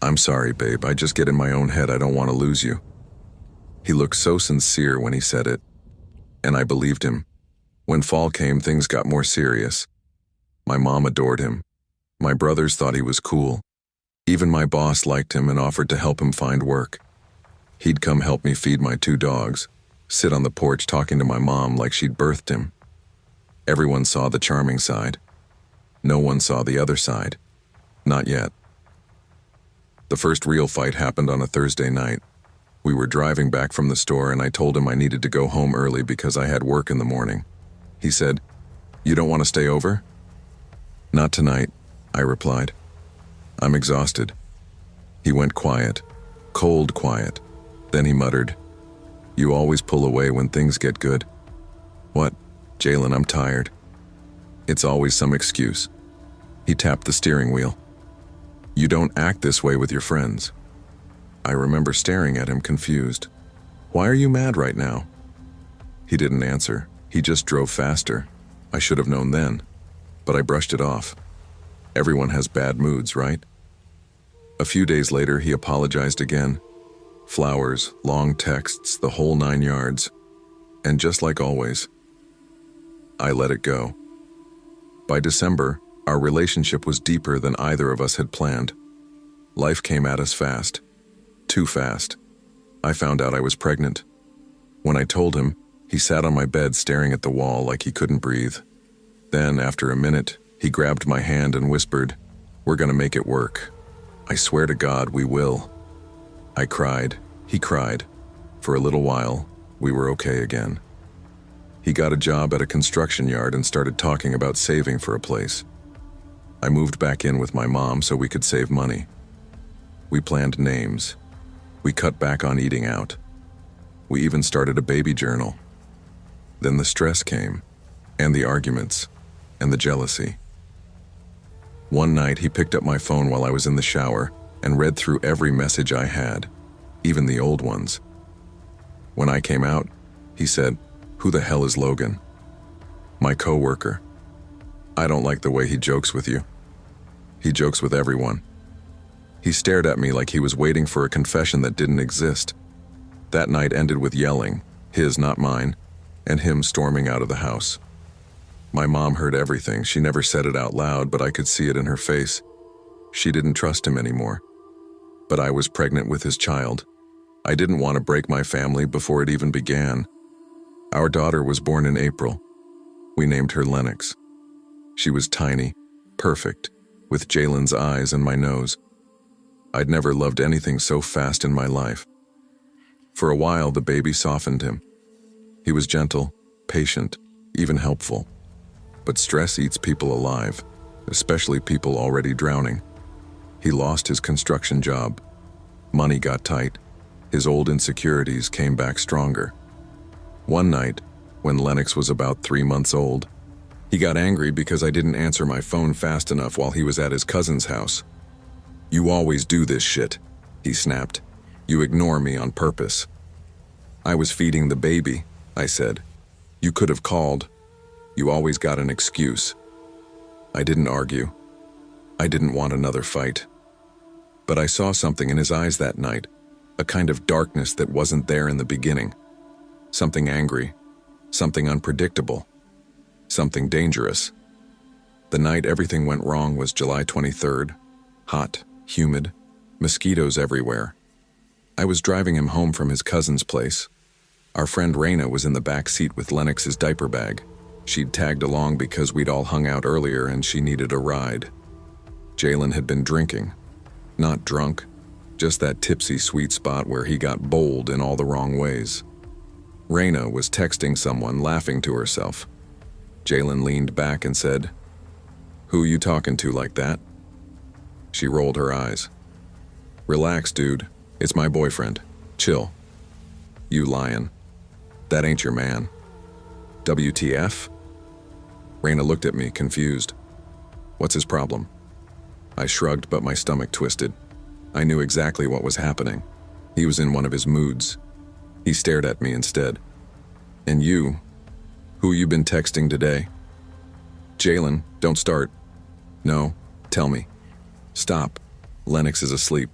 "I'm sorry, babe, I just get in my own head, I don't want to lose you." He looked so sincere when he said it, and I believed him. When fall came, things got more serious. My mom adored him. My brothers thought he was cool. Even my boss liked him and offered to help him find work. He'd come help me feed my 2 dogs, sit on the porch talking to my mom like she'd birthed him. Everyone saw the charming side. No one saw the other side. Not yet. The first real fight happened on a Thursday night. We were driving back from the store and I told him I needed to go home early because I had work in the morning. He said, "You don't want to stay over?" "Not tonight," I replied. "I'm exhausted." He went quiet, cold quiet. Then he muttered, "You always pull away when things get good." "What?" "Jalen, I'm tired." "It's always some excuse." He tapped the steering wheel. "You don't act this way with your friends." I remember staring at him confused. "Why are you mad right now?" He didn't answer. He just drove faster. I should have known then, but I brushed it off. Everyone has bad moods, right? A few days later, he apologized again. Flowers, long texts, the whole 9 yards. And just like always, I let it go. By December, our relationship was deeper than either of us had planned. Life came at us fast. Too fast. I found out I was pregnant. When I told him, he sat on my bed staring at the wall like he couldn't breathe. Then, after a minute, he grabbed my hand and whispered, "We're gonna make it work. I swear to God, we will." I cried. He cried. For a little while, we were okay again. He got a job at a construction yard and started talking about saving for a place. I moved back in with my mom so we could save money. We planned names. We cut back on eating out. We even started a baby journal. Then the stress came, and the arguments, and the jealousy. One night, he picked up my phone while I was in the shower and read through every message I had, even the old ones. When I came out, he said, "Who the hell is Logan?" "My coworker. I don't like the way he jokes with you." "He jokes with everyone." He stared at me like he was waiting for a confession that didn't exist. That night ended with yelling, his, not mine, and him storming out of the house. My mom heard everything. She never said it out loud, but I could see it in her face. She didn't trust him anymore. But I was pregnant with his child. I didn't want to break my family before it even began. Our daughter was born in April. We named her Lennox. She was tiny, perfect, with Jalen's eyes and my nose. I'd never loved anything so fast in my life. For a while, the baby softened him. He was gentle, patient, even helpful. But stress eats people alive, especially people already drowning. He lost his construction job. Money got tight. His old insecurities came back stronger. One night, when Lennox was about 3 months old, he got angry because I didn't answer my phone fast enough while he was at his cousin's house. "You always do this shit," he snapped. "You ignore me on purpose." "I was feeding the baby," I said. "You could have called. You always got an excuse." I didn't argue. I didn't want another fight. But I saw something in his eyes that night, a kind of darkness that wasn't there in the beginning. Something angry, something unpredictable, something dangerous. The night everything went wrong was July 23rd. Hot, humid, mosquitoes everywhere. I was driving him home from his cousin's place. Our friend Raina was in the back seat with Lennox's diaper bag. She'd tagged along because we'd all hung out earlier and she needed a ride. Jalen had been drinking. Not drunk, just that tipsy sweet spot where he got bold in all the wrong ways. Raina was texting someone, laughing to herself. Jalen leaned back and said, "Who you talking to like that?" She rolled her eyes. "Relax, dude. It's my boyfriend. Chill." "You lying. That ain't your man." "WTF?" Raina looked at me, confused. "What's his problem?" I shrugged, but my stomach twisted. I knew exactly what was happening. He was in one of his moods. He stared at me instead. "And you? Who you been texting today?" "Jalen, don't start." "No, tell me." "Stop. Lennox is asleep."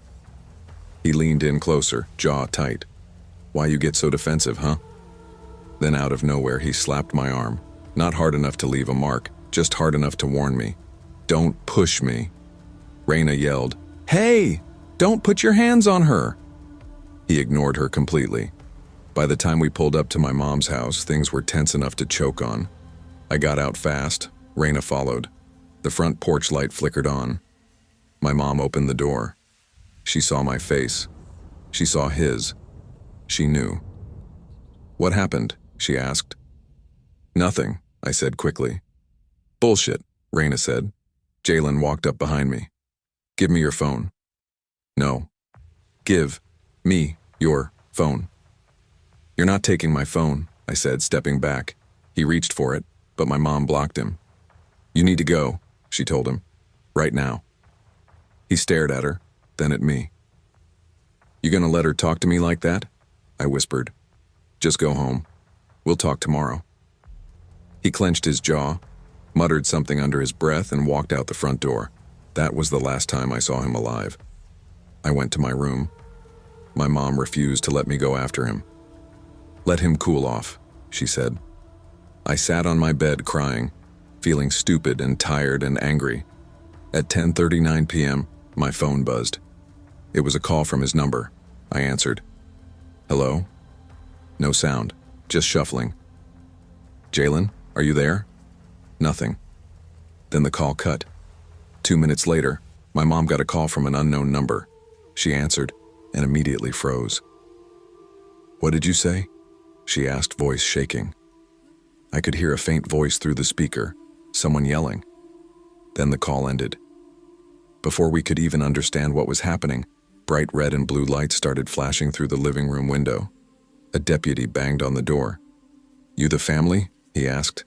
He leaned in closer, jaw tight. "Why you get so defensive, huh?" Then out of nowhere, he slapped my arm. Not hard enough to leave a mark, just hard enough to warn me. Don't push me. Raina yelled, "Hey, don't put your hands on her." He ignored her completely. By the time we pulled up to my mom's house, things were tense enough to choke on. I got out fast. Raina followed. The front porch light flickered on. My mom opened the door. She saw my face. She saw his. She knew. "What happened?" she asked. "Nothing," I said quickly. "Bullshit," Raina said. Jalen walked up behind me. "Give me your phone." "No." "Give me your phone." "You're not taking my phone," I said, stepping back. He reached for it, but my mom blocked him. "You need to go," she told him. "Right now." He stared at her, then at me. "You gonna let her talk to me like that?" I whispered. "Just go home. We'll talk tomorrow." He clenched his jaw, muttered something under his breath, and walked out the front door. That was the last time I saw him alive. I went to my room. My mom refused to let me go after him. "Let him cool off," she said. I sat on my bed crying, feeling stupid and tired and angry. At 10:39 p.m., my phone buzzed. It was a call from his number. I answered. "Hello?" No sound, just shuffling. "Jalen, are you there?" Nothing. Then the call cut. 2 minutes later, my mom got a call from an unknown number. She answered and immediately froze. "What did you say?" she asked, voice shaking. I could hear a faint voice through the speaker, someone yelling. Then the call ended. Before we could even understand what was happening, bright red and blue lights started flashing through the living room window. A deputy banged on the door. "You the family?" he asked.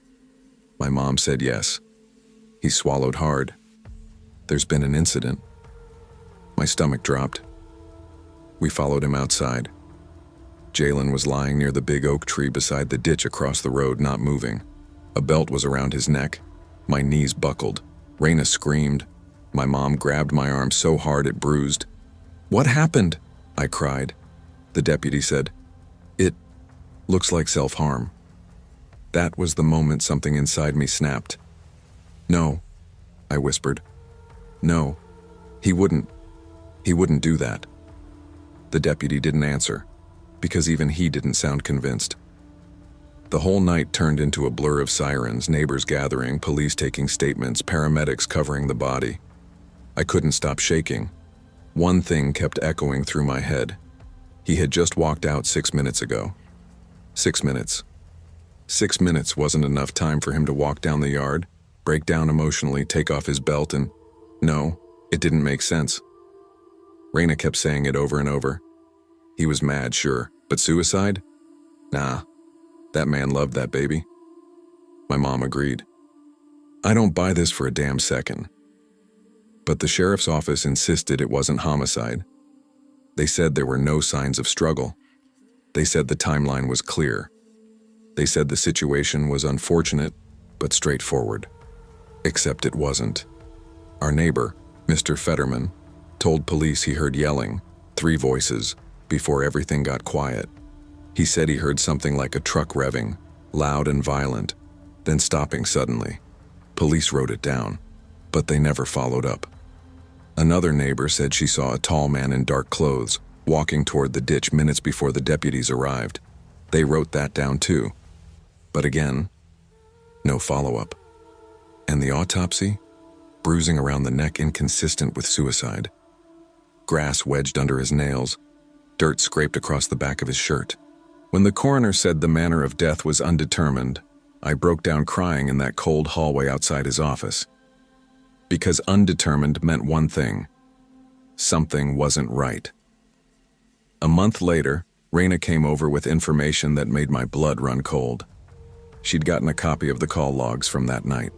My mom said yes. He swallowed hard. "There's been an incident." My stomach dropped. We followed him outside. Jalen was lying near the big oak tree beside the ditch across the road, not moving. A belt was around his neck. My knees buckled. Raina screamed. My mom grabbed my arm so hard it bruised. "What happened?" I cried. The deputy said, "It looks like self-harm." That was the moment something inside me snapped. "No," I whispered. "No, he wouldn't do that." The deputy didn't answer, because even he didn't sound convinced. The whole night turned into a blur of sirens, neighbors gathering, police taking statements, paramedics covering the body. I couldn't stop shaking. One thing kept echoing through my head. He had just walked out 6 minutes ago. 6 minutes. 6 minutes wasn't enough time for him to walk down the yard, break down emotionally, take off his belt, and... No, it didn't make sense. Raina kept saying it over and over. He was mad, sure, but suicide? Nah, that man loved that baby. My mom agreed. I don't buy this for a damn second. But the sheriff's office insisted it wasn't homicide. They said there were no signs of struggle. They said the timeline was clear. They said the situation was unfortunate, but straightforward. Except it wasn't. Our neighbor, Mr. Fetterman, told police he heard yelling, 3 voices, before everything got quiet. He said he heard something like a truck revving, loud and violent, then stopping suddenly. Police wrote it down, but they never followed up. Another neighbor said she saw a tall man in dark clothes walking toward the ditch minutes before the deputies arrived. They wrote that down too. But again, no follow-up. And the autopsy? Bruising around the neck inconsistent with suicide. Grass wedged under his nails. Dirt scraped across the back of his shirt. When the coroner said the manner of death was undetermined, I broke down crying in that cold hallway outside his office. Because undetermined meant one thing. Something wasn't right. A month later, Raina came over with information that made my blood run cold. She'd gotten a copy of the call logs from that night.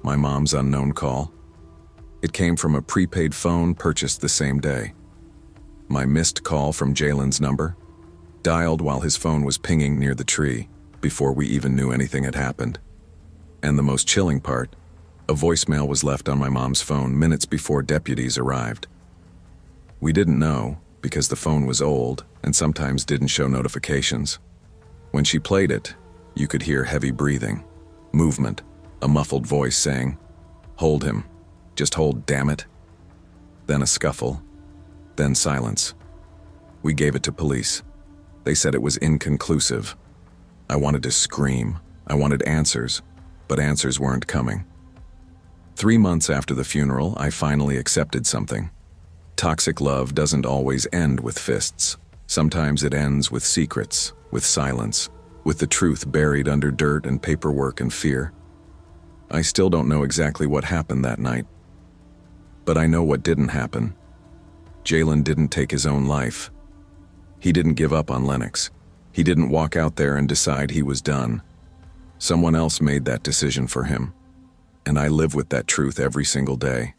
My mom's unknown call. It came from a prepaid phone purchased the same day. My missed call from Jalen's number, dialed while his phone was pinging near the tree, before we even knew anything had happened. And the most chilling part, a voicemail was left on my mom's phone minutes before deputies arrived. We didn't know, because the phone was old and sometimes didn't show notifications. When she played it, you could hear heavy breathing. Movement, a muffled voice saying, "Hold him. Just hold, damn it." Then a scuffle. Then silence. We gave it to police. They said it was inconclusive. I wanted to scream. I wanted answers, but answers weren't coming. 3 months after the funeral, I finally accepted something. Toxic love doesn't always end with fists. Sometimes it ends with secrets, with silence, with the truth buried under dirt and paperwork and fear. I still don't know exactly what happened that night. But I know what didn't happen. Jalen didn't take his own life. He didn't give up on Lennox. He didn't walk out there and decide he was done. Someone else made that decision for him. And I live with that truth every single day.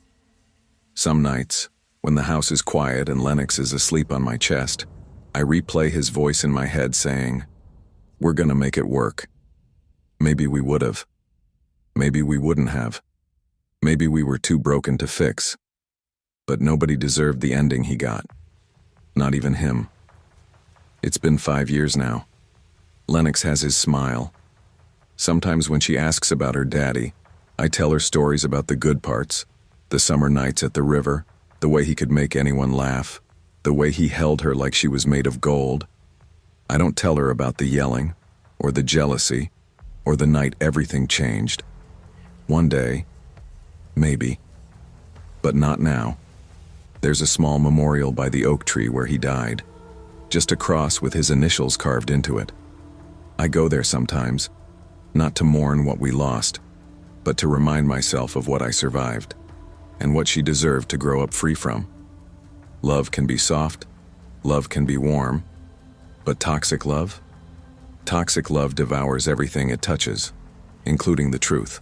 Some nights, when the house is quiet and Lennox is asleep on my chest, I replay his voice in my head saying, "We're gonna make it work." Maybe we would have. Maybe we wouldn't have. Maybe we were too broken to fix. But nobody deserved the ending he got. Not even him. It's been 5 years now. Lennox has his smile. Sometimes when she asks about her daddy, I tell her stories about the good parts, the summer nights at the river, the way he could make anyone laugh, the way he held her like she was made of gold. I don't tell her about the yelling, or the jealousy, or the night everything changed. One day, maybe, but not now. There's a small memorial by the oak tree where he died, just a cross with his initials carved into it. I go there sometimes, not to mourn what we lost, but to remind myself of what I survived, and what she deserved to grow up free from. Love can be soft, love can be warm, but toxic love? Toxic love devours everything it touches, including the truth.